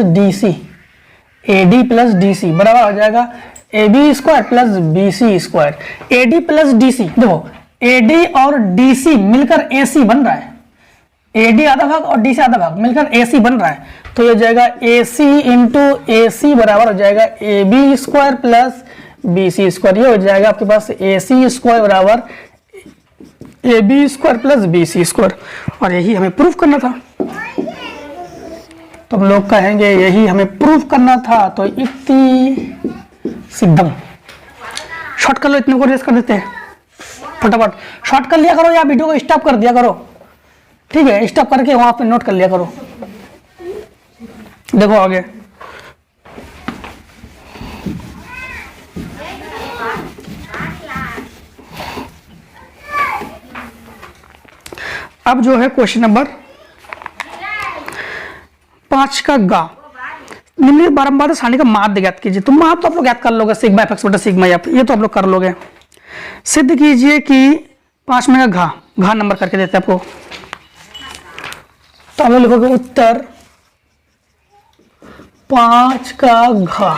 DC बराबर हो जाएगा AB square plus BC square. AD plus DC, देखो AD और DC मिलकर AC बन रहा है, AD आधा भाग और DC आधा भाग मिलकर AC बन रहा है, तो ये हो जाएगा AC इंटू AC बराबर हो जाएगा AB square plus BC square, ये हो जाएगा आपके पास AC स्क्वायर बराबर AB square plus BC square, और यही हमें प्रूफ करना था। तो हम लोग कहेंगे यही हमें प्रूफ करना था, तो इतनी सिद्धम। शॉर्ट कर लो, इतने को रेस कर देते हैं फटाफट, शॉर्ट कर लिया करो या वीडियो को स्टॉप कर दिया करो, ठीक है, स्टॉप करके वहां पे नोट कर लिया करो। देखो आगे, अब जो है क्वेश्चन नंबर 5 का गा, निम्नलिखित बारंबार सारणी का माध्य ज्ञात कीजिए। तो माध्य तो आप लोग ज्ञात कर लोगे, सिग्मा एफ एक्स बटा सिग्मा एफ, ये तो आप लोग कर लोगे। सिद्ध कीजिए कि 5 में का घा नंबर करके देते हैं आपको, तो आप लोग लिखोगे उत्तर 5 का घा।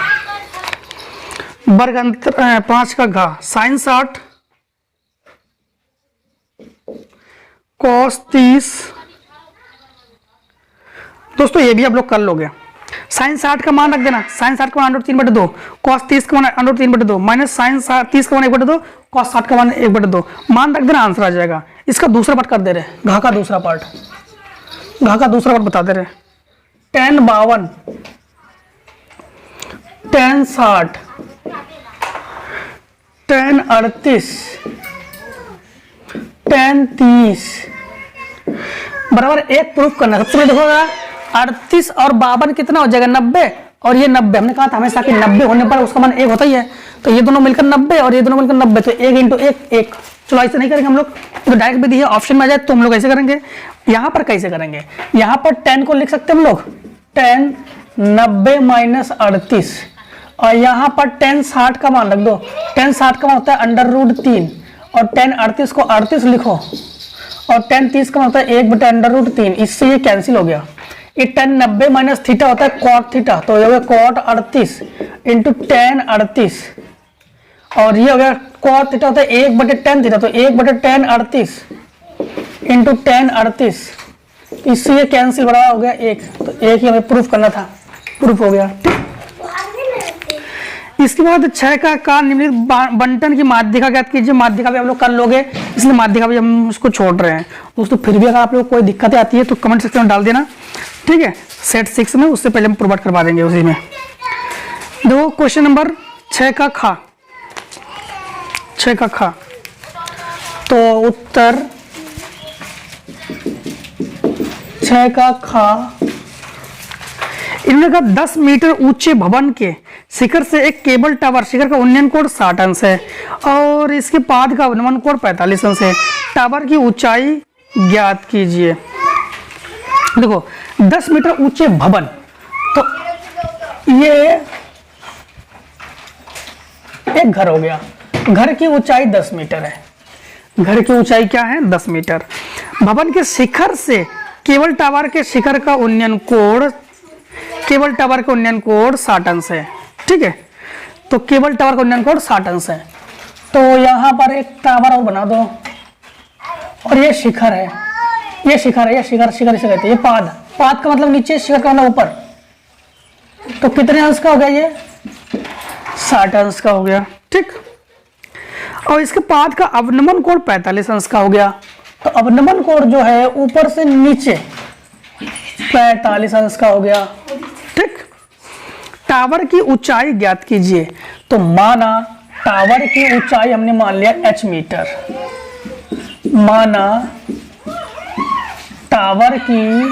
वर्ग अंतर 5 का घा साइन 60 कॉस 30। दोस्तों ये भी आप लोग कर लोगे। साइन 60 का मान रख देना, साइन 60 का मान √3/2, कॉस 30 का मान √3/2 माइनस साइन 30 का मान 1/2, कॉस 60 का मान 1/2 मान रख देना, आंसर आ जाएगा। इसका दूसरा पार्ट कर दे रहे, घा का दूसरा पार्ट, घा का दूसरा पार्ट बता दे रहे। tan 52 tan 60 tan 38 tan 30 बराबर एक प्रूफ करना। सबसे पहले देखोगा 38 और 52 कितना हो जाएगा 90, और ये 90। हमने कहा था हमेशा कि 90 होने पर उसका मान 1 होता ही है, तो ये दोनों मिलकर 90 और ये दोनों मिलकर 90, तो 1 × 1 1। चलो ऐसे नहीं करेंगे हम लोग, तो डायरेक्ट भी दिया ऑप्शन में आ जाए तो हम लोग ऐसे करेंगे। यहाँ पर कैसे करेंगे, यहाँ पर 10 को लिख सकते हैं हम लोग, 10 90 माइनस 38, और यहाँ पर 10 60 का मान रख दो। 10 60 का मान होता है √3, और 10 38 को 38 लिखो, और 10 30 का मान होता है 1/√3। इससे ये कैंसिल हो गया। ये 10 90 माइनस थीटा होता है कॉट थीटा, तो ये हो गया कॉट 38 इंटू 10 38, और ये हो गया कॉट थीटा होता है 1/10 थीटा, तो 1/10 38 इंटू 10 38, इससे ये कैंसिल बराबर हो गया 1। तो 1 ही हमें प्रूफ करना था, प्रूफ हो गया। इसके बाद 6 का निम्नलिखित बंटन की माध्यिका ज्ञात कीजिए। माध्यिका भी आप लोग कर लोगे, इसलिए माध्यिका भी हम उसको छोड़ रहे हैं दोस्तों। फिर भी अगर आप लोग कोई दिक्कतें आती है तो कमेंट सेक्शन में डाल देना, ठीक है। सेट 6 में उससे पहले हम प्रोवाइड करवा देंगे उसी में। देखो क्वेश्चन नंबर 6 का खा, 6 का खा, तो उत्तर 6 का खा। इन्होंने कहा 10 मीटर ऊंचे भवन के शिखर से एक केबल टावर, शिखर का उन्नयन कोण 60 अंश है और इसके पाद का अवनमन कोण 45 अंश है। टावर की ऊंचाई ज्ञात कीजिए। देखो 10 मीटर ऊंचे भवन, तो ये एक घर हो गया, घर की ऊंचाई 10 मीटर है, घर की ऊंचाई क्या है 10 मीटर। भवन के शिखर से केबल टावर के शिखर का उन्नयन कोण, केबल टावर का उन्नयन कोण 60 अंश है, ठीक है। तो केबल टावर का उन्नयन कोण 60 अंश है, तो यहां पर एक टावर और बना दो, और ये शिखर है, ये शिखर है, ये शिखर शिखर से कहते हैं। ये पाद, पाद का मतलब नीचे, शिखर का मतलब ऊपर, तो कितने अंश का हो गया ये 60 अंश का हो गया, ठीक। और इसके पाद का अवनमन कोण 45 अंश का हो गया, तो अवनमन कोण जो है ऊपर से नीचे 45 अंश का हो गया, ठीक। टावर की ऊंचाई ज्ञात कीजिए, तो माना टावर की ऊंचाई हमने मान लिया h मीटर, माना टावर की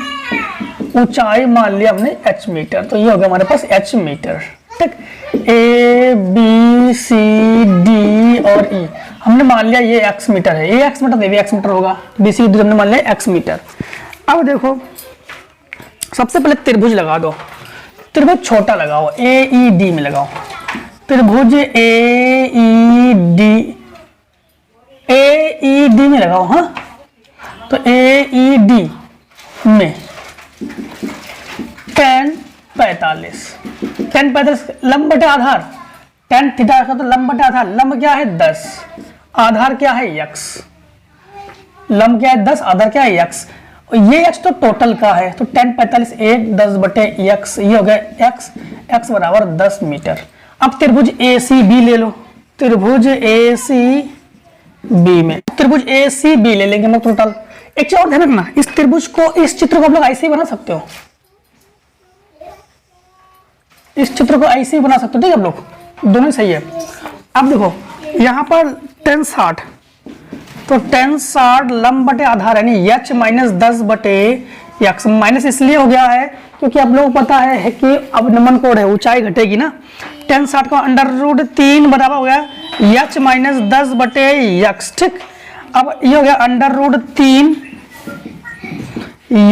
ऊंचाई मान लिया हमने h मीटर, तो ये हो गया हमारे पास h मीटर, ठीक। A B C D और E हमने मान लिया ये x मीटर है, ये x मीटर, ये भी x मीटर होगा, B C D हमने मान लिया x मीटर। अब देखो सबसे पहले त्रिभुज लगा दो, त्रिभुज छोटा लगाओ, AED में लगाओ, त्रिभुज AED में लगाओ, हाँ। तो AED में tan 45 लंब बटे आधार, tan थीटा रखा तो लंब बटे आधार, लंब क्या है 10, आधार क्या है x, लंब क्या है 10, आधार क्या है x, ये x तो टोटल का है, तो tan 45 1 10 बटे x, ये हो गया x बराबर 10 मीटर। अब त्रिभुज ACB ले लो, त्रिभुज ACB में त्रिभुज ACB ले लेंगे हम टोटल। एक चीज और ध्यान रखना, इस त्रिभुज को, इस चित्र को आप लोग ऐसे ही बना सकते हो, इस चित्र को ऐसे ही बना सकते हो, ठीक है। आप लोग दोनों सही है। अब देखो यहाँ पर tan 60, तो tan 60 लंब बटे आधार यानी h माइनस 10 बटे x, माइनस इसलिए हो गया है क्योंकि आप लोगों को पता है कि अवनमन कोण है, ऊंचाई घटेगी ना। tan 60 का √3 बराबर हो गया h माइनस 10 बटे x, ठीक। अब ये हो गया √3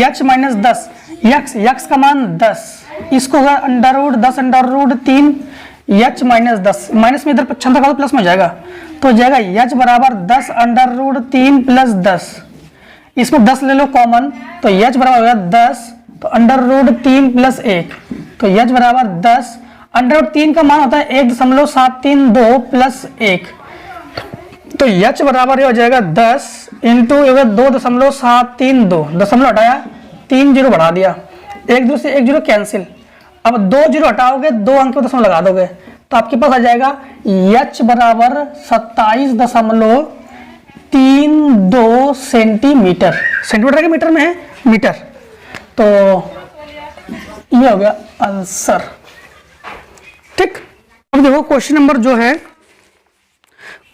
h माइनस 10, x का मान 10, इसको होगा √10 √3 h माइनस 10, माइनस में इधर पक्षांतर का तो प्लस में जाएगा, तो जाएगा h बराबर 10 √3 प्लस 10, इसमें 10 ले लो कॉमन, तो h बराबर हो गया 10, तो √3 प्लस 1, तो h बराबर 10 √3 का मान होता है 1.732 प्लस 1, तो h बराबर हो जाएगा 10 इंटू 2.732, दशमलव हटाया 3 जीरो बढ़ा दिया, एक दूसरे से एक जीरो कैंसिल, अब 2 जीरो हटाओगे 2 अंक में दशमलव लगा दोगे तो आपके पास आ जाएगा h बराबर 27.32 सेंटीमीटर। सेंटीमीटर के मीटर में है, मीटर, तो ये हो गया आंसर। ठीक, अब देखो क्वेश्चन नंबर जो है,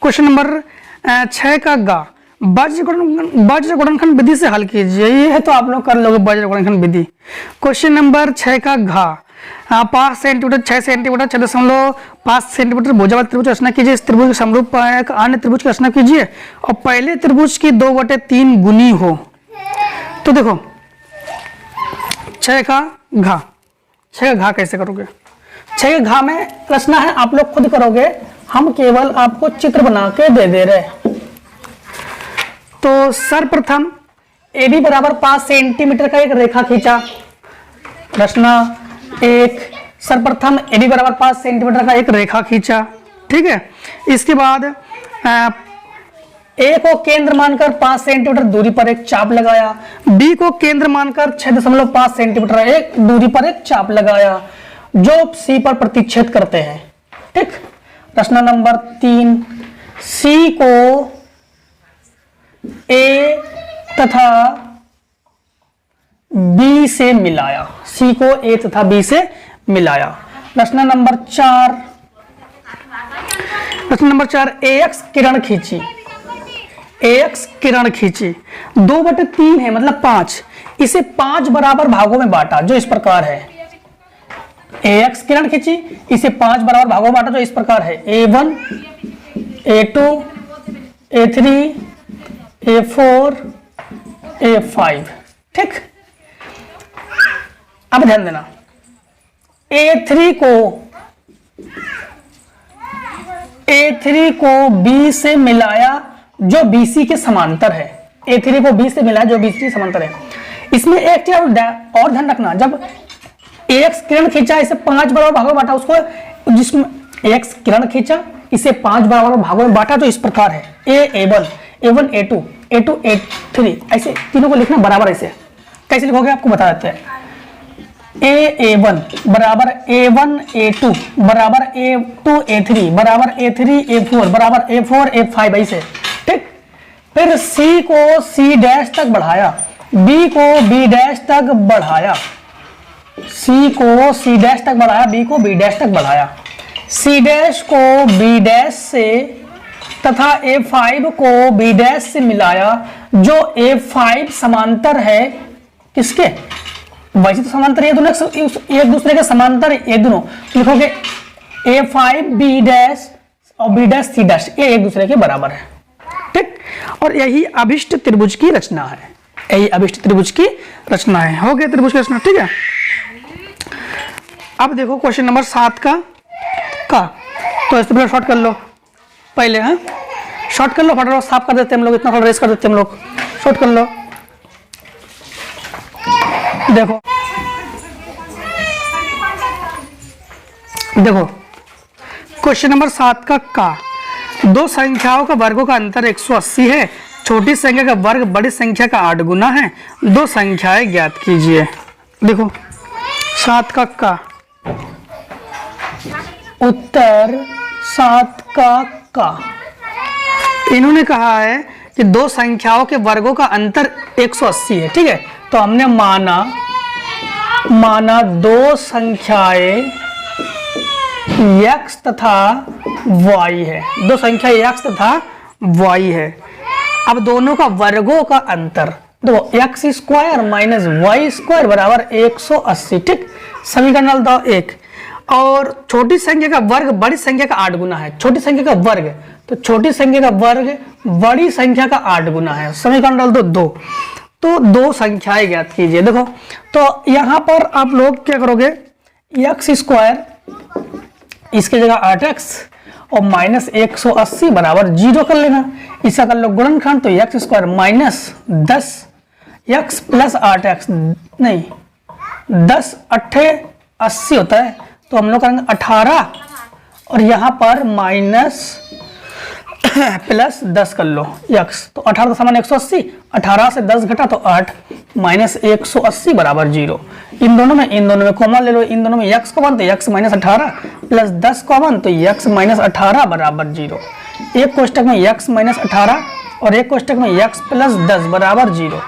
क्वेश्चन नंबर 6 का गा, वज्र गुणनखंड विधि से हल कीजिए। ये है तो आप लोग कर लोगे वज्र गुणनखंड विधि। क्वेश्चन नंबर 6 का घा, 5 सेंटीमीटर 6 सेंटीमीटर 6.5 सेंटीमीटर भुजावार त्रिभुज की रचना कीजिए। इस त्रिभुज के समरूप एक अन्य त्रिभुज की रचना कीजिए और पहले त्रिभुज की 2/3 गुनी हो। तो देखो 6 का घा, 6 का घा कैसे करोगे? 6 के घा में रचना है, आप लोग खुद करोगे, हम केवल आपको चित्र बना के दे रहे। तो सर्वप्रथम AB बराबर 5 सेंटीमीटर का एक रेखा खींचा, रचना एक, सर्वप्रथम AB बराबर 5 सेंटीमीटर का एक रेखा खींचा, ठीक है। इसके बाद A को केंद्र मानकर 5 सेंटीमीटर दूरी पर एक चाप लगाया, B को केंद्र मानकर 6.5 सेंटीमीटर एक दूरी पर एक चाप लगाया जो C पर प्रतिच्छेद करते हैं। ठीक, प्रश्न नंबर 3, C को A तथा B से मिलाया, C को A तथा B से मिलाया। प्रश्न नंबर 4, AX किरण खींची, AX किरण खींची, 2/3 है मतलब 5, इसे 5 बराबर भागों में बांटा जो इस प्रकार है। AX किरण खींची, इसे 5 बराबर भागों में बांटा जो इस प्रकार है, A1 A2 A3 A4 A5। ठीक, अब ध्यान देना, A3 को B से मिलाया जो BC के समांतर है, A3 को B से मिलाया जो BC के समांतर है। इसमें एक चीज और ध्यान रखना, जब AX किरण खींचा इसे 5 बराबर भागों में बांटा, उसको जिसमें AX किरण खींचा इसे 5 बराबर भागों में बांटा जो इस प्रकार है, A1 A1 A2 A2 A3, ऐसे तीनों को लिखना बराबर। ऐसे कैसे लिखोगे आपको बता देते हैं, A1 बराबर A1 A2 बराबर A2 A3 बराबर A3 A4 बराबर A4 A5 ऐसे। ठीक, फिर C को C डैश तक बढ़ाया, B को B डैश तक बढ़ाया, C को C डैश तक बढ़ाया, B को B डैश तक बढ़ाया, C डैश को B डैश से तथा A5 को B डैश से मिलाया जो A5 समांतर है किसके, वैसे तो समांतर ये दोनों एक दूसरे के समांतर ये दोनों, लिखोगे A5 B डैश और B डैश C डैश, ये एक दूसरे के बराबर है। ठीक, और यही अभिष्ट त्रिभुज की रचना है, यही अभिष्ट त्रिभुज की रचना है। हो गया त्रिभुज की रचना। ठीक है, अब देखो क्वेश्चन नंबर 7 का तो इससे पहले शॉर्ट कर लो, पहले हाँ शॉर्ट कर लो, फटाफट साफ कर देते हैं हम लोग, इतना थोड़ा रेस कर देते हैं हम लोग, शॉर्ट कर लो। देखो क्वेश्चन नंबर 7 का दो संख्याओं का वर्गों का अंतर 180 है, छोटी संख्या का वर्ग बड़ी संख्या का 8 गुना है, दो संख्याएं ज्ञात कीजिए। देखो 7 का उत्तर 7 का इन्होंने कहा है कि दो संख्याओं के वर्गों का अंतर 180 है। ठीक है, तो हमने माना दो संख्याएं x तथा y है, दो संख्या x तथा y है। अब दोनों का वर्गों का अंतर देखो, x square minus y square बराबर 180। ठीक, समीकरण डाल दो एक, और छोटी संख्या का वर्ग बड़ी संख्या का 8 गुना है, छोटी संख्या का वर्ग तो छोटी संख्या का वर्ग बड़ी संख्या का 8 गुना है, समीकरण डाल दो 2। तो दो संख्याएं ज्ञात कीजिए। देखो तो यहां पर आप लोग क्या करोगे, एक्स स्क्वायर इसकी जगह 8x और माइनस 180 बराबर 0 कर लेना, इसका कर लो गुणनखंड, तो x square minus 10x plus 8x नहीं 10 8 80 होता है, तो हम लोग करेंगे 18 और यहाँ पर माइनस प्लस 10 कर लो x, तो 18 समान 180, 18 से 10 घटा तो 8 माइनस 180 बराबर 0। इन दोनों में कॉमन ले लो, इन दोनों में x कॉमन तो x माइनस 18 प्लस 10 कॉमन तो x माइनस 18 बराबर 0। एक कोष्टक में x माइनस 18 और एक कोष्टक में x प्लस 10 बराबर 0।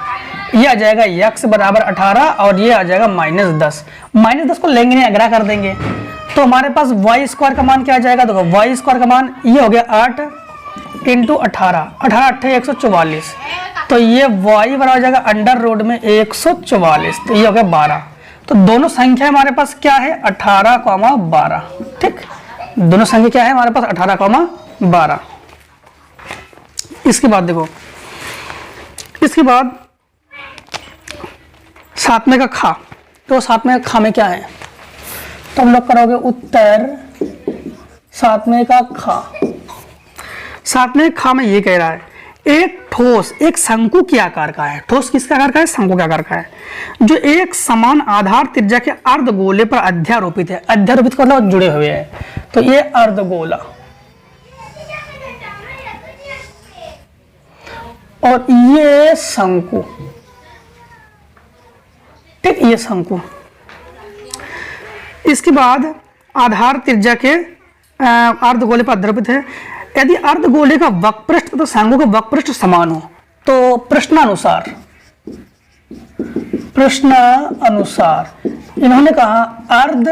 ये आ जाएगा x बराबर 18 और ये आ जाएगा माइनस 10। माइनस 10 को लेंगे नहीं, अगला कर देंगे तो हमारे पास y स्क्वायर का मान क्या आ जाएगा। देखो y स्क्वायर का मान ये हो गया 8 इंटू 18, 18 8 144, तो ये y बराबर हो जाएगा अंडर रूट में 144, तो ये हो गया 12। तो दोनों संख्या हमारे पास क्या है 18,12। ठीक, दोनों संख्या क्या है हमारे पास 18,12। इसके बाद देखो, इसके बाद सातवें का खा, तो सातवें का खा में क्या है, तो हम लोग करोगे उत्तर सातवें का खा। सातवें खा में ये कह रहा है एक ठोस एक शंकु के आकार का है। ठोस किसके आकार का है, शंकु के आकार का है, जो एक समान आधार त्रिज्या के अर्धगोले पर अध्यारोपित है। अध्यारोपित का मतलब जुड़े हुए हैं, तो ये अर्धगोला और ये शंकु। ठीक, ये शंकु। इसके बाद आधार त्रिज्या के अर्धगोले पर अध्यारोपित है। यदि अर्धगोले का वक्रपृष्ठ तो शंकु का वक्रपृष्ठ समान हो तो प्रश्नानुसार इन्होंने कहा अर्ध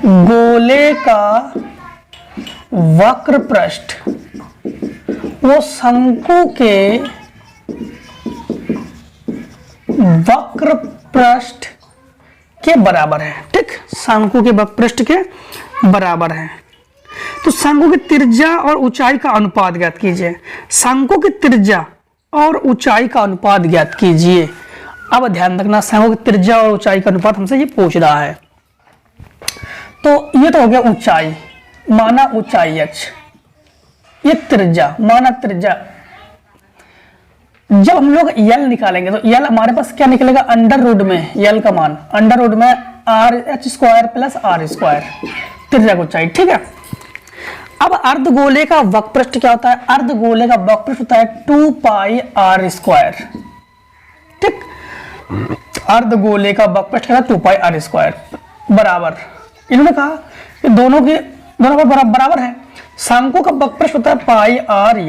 गोले का वक्रपृष्ठ वो शंकु के वक्रपृष्ठ के बराबर है। ठीक, शंकु के वक्रपृष्ठ के बराबर है। तो शंकु की त्रिज्या और ऊंचाई का अनुपात ज्ञात कीजिए। शंकु की त्रिज्या और ऊंचाई का अनुपात ज्ञात कीजिए। अब ध्यान रखना, शंकु की त्रिज्या और ऊंचाई का अनुपात हमसे ये पूछ रहा है। तो ये तो हो गया ऊंचाई, माना ऊंचाई h, ये त्रिज्या माना त्रिज्या। जब हम लोग यल निकालेंगे तो यल हमारे पास क्या निकलेगा, अंडर रूट में यल का मान अंडर रूट में RH square plus R square, त्रिज्या को ऊंचाई। ठीक है, अब अर्धगोले का वक्रपृष्ठ क्या होता है, अर्धगोले का वक्रपृष्ठ होता है 2 पाई R स्क्वायर। ठीक, अर्धगोले का वक्रपृष्ठ क्या है 2 पाई R स्क्वायर बराबर, इन्होंने कहा कि दोनों का बराबर है। शंकु का वक्रपृष्ठ होता है पाई आर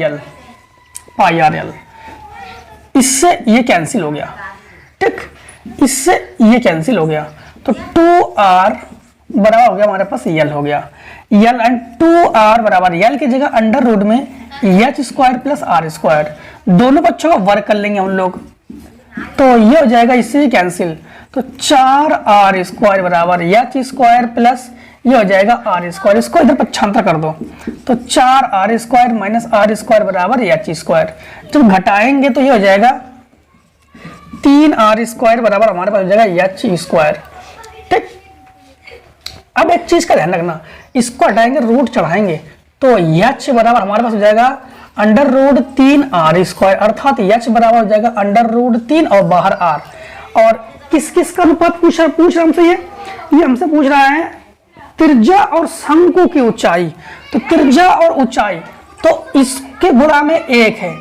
यल, इससे ये कैंसिल हो गया। ठीक, इससे ये कैंसिल हो गया, तो 2r बराबर हो गया हमारे पास यल हो गया। यल एंड 2r बराबर यल की जगह अंडर रूट में h square plus r square, दोनों बच्चों का वर्क कर लेंगे हम लोग, तो ये हो जाएगा इससे कैंसिल। तो 4r स्क्वायर बराबर h स्क्वायर प्लस ये हो जाएगा r स्क्वायर, इसको इधर पक्षांतर कर दो तो 4r square minus r square बराबर h स्क्वायर। जब घटाएंगे तो ये हो जाएगा 3r स्क्वायर बराबर हमारे पास हो जाएगा h स्क्वायर। ठीक, अब एक चीज का ध्यान रखना, इसको हटाएंगे रूट चढ़ाएंगे तो h बराबर हमारे पास हो जाएगा अंडर रूट 3r स्क्वायर, अर्थात h बराबर हो जाएगा अंडर रूट 3 और बाहर r। और किस किस का अनुपात पूछ रहा हमसे, ये हमसे पूछ रहा है त्रिज्या और शंकु की ऊंचाई। तो त्रिज्या और ऊंचाई तो इसके गुणा में 1 है,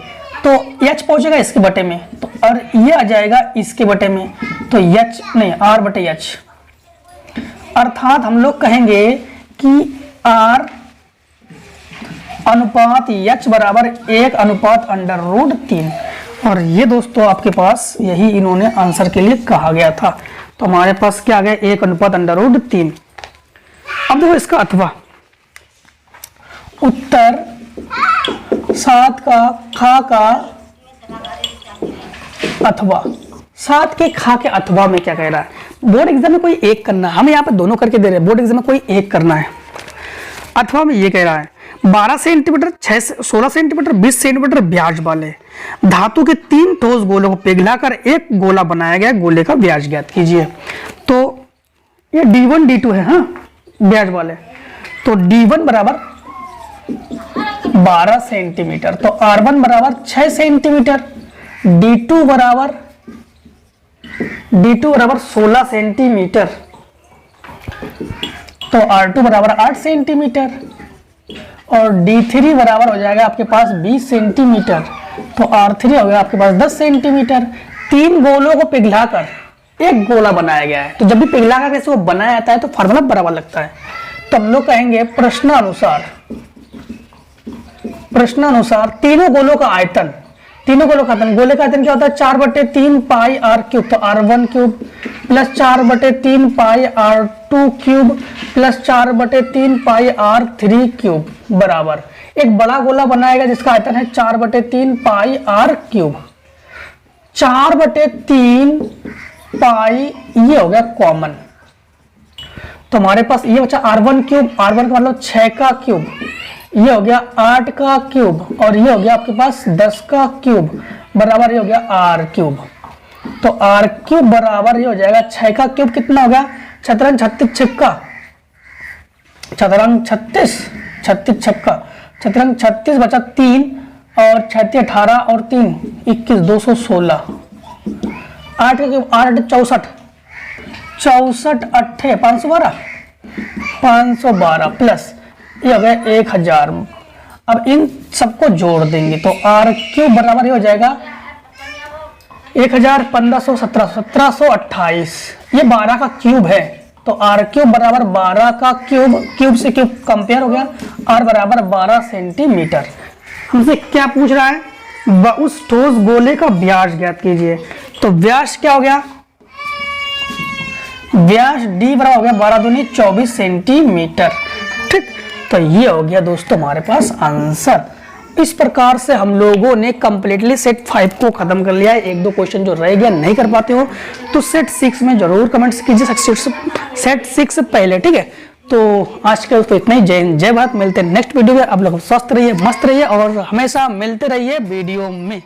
तो h पहुंचेगा इसके बटे में, तो और ये आ जाएगा इसके बटे में, तो h नहीं r बटे h, अर्थात हम लोग कहेंगे कि r अनुपात h बराबर 1 अनुपात अंडर रूट 3। और ये दोस्तों आपके पास यही इन्होंने आंसर के लिए कहा गया था। तो हमारे पास क्या आ गया 1 अनुपात अंडर रूट 3। अब देखो इसका अथवा, उत्तर 7 का खा का अथवा, 7 के खा के अथवा में क्या कह रहा है, बोर्ड एग्जाम में कोई एक करना है, हम यहाँ पे दोनों करके दे रहे हैं, बोर्ड एग्जाम में कोई एक करना है। अथवा में ये कह रहा है 12 सेंटीमीटर 16 सेंटीमीटर 20 सेंटीमीटर व्यास वाले धातु के 3 ठोस गोलों को पिघलाकर एक गोला बनाया गया, गोले का व्यास ज्ञात कीजिए। तो ये D1 D2 है, हाँ व्यास वाले, तो D1 बराबर 12 सेंटीमीटर, तो R1 बराबर 6 सेंटीमीटर, D2 बराबर 16 सेंटीमीटर। तो R2 बराबर 8 सेंटीमीटर और D3 बराबर हो जाएगा आपके पास 20 सेंटीमीटर। तो R3 हो गया आपके पास 10 सेंटीमीटर। 3 गोलों को पिघलाकर एक गोला बनाया गया है। तो जब भी पिघला कर कैसे वो बनाया जाता है तो फार्मूला बराबर लगता है। तो हम लोग कहेंगे प्रश्नानुसार तीनों गोलों का आयतन, गोले का आयतन क्या होता है 4/3 पाई R क्यूब। तो R1 क्यूब प्लस 4/3 पाई R2 क्यूब प्लस 4/3 पाई R3 क्यूब बराबर एक बड़ा गोला बनाएगा जिसका आयतन है 4/3 पाई R क्यूब। 4/3 पाई ये हो गया कॉमन। तो हमारे पास ये बचा R1 क्यूब, R1 का मतलब 6 का क्यूब, ये हो गया 8 का क्यूब और ये हो गया आपके पास 10 का क्यूब बराबर ये हो गया R क्यूब। तो R क्यूब बराबर ये हो जाएगा 6 का क्यूब कितना हो गया चतुरंग 36 छक्का, चतुरंग 36 छक्का, चतुरंग 36 बचा 3 और 36 18 और 3 21 216। 8 का क्यूब 8 64 64 8 512 प्लस ये हो गया 1000। अब इन सबको जोड़ देंगे तो R क्यूब बराबर हो जाएगा 1000 1500 1728। ये 12 का क्यूब है तो R क्यूब बराबर 12 का क्यूब, क्यूब से क्यूब कंपेयर हो गया। R बराबर 12 सेंटीमीटर। हमसे क्या पूछ रहा है उस ठोस गोले का व्यास ज्ञात कीजिए। तो व्यास क्या हो गया, व्यास D बराबर हो गया 12 दूनी 24 सेंटीमीटर। ठीक, तो ये हो गया दोस्तों हमारे पास आंसर। इस प्रकार से हम लोगों ने कंप्लीटली सेट 5 को खत्म कर लिया है। 1-2 क्वेश्चन जो रह गया नहीं कर पाते हो तो सेट 6 में जरूर कमेंट्स कीजिए, सेट 6 पहले। ठीक है, तो आज के दोस्तों इतना ही। जय हिंद जय भारत। मिलते हैं नेक्स्ट वीडियो में। आप लोग स्वस्थ रहिए, मस्त रहिए और हमेशा मिलते रहिए वीडियो में।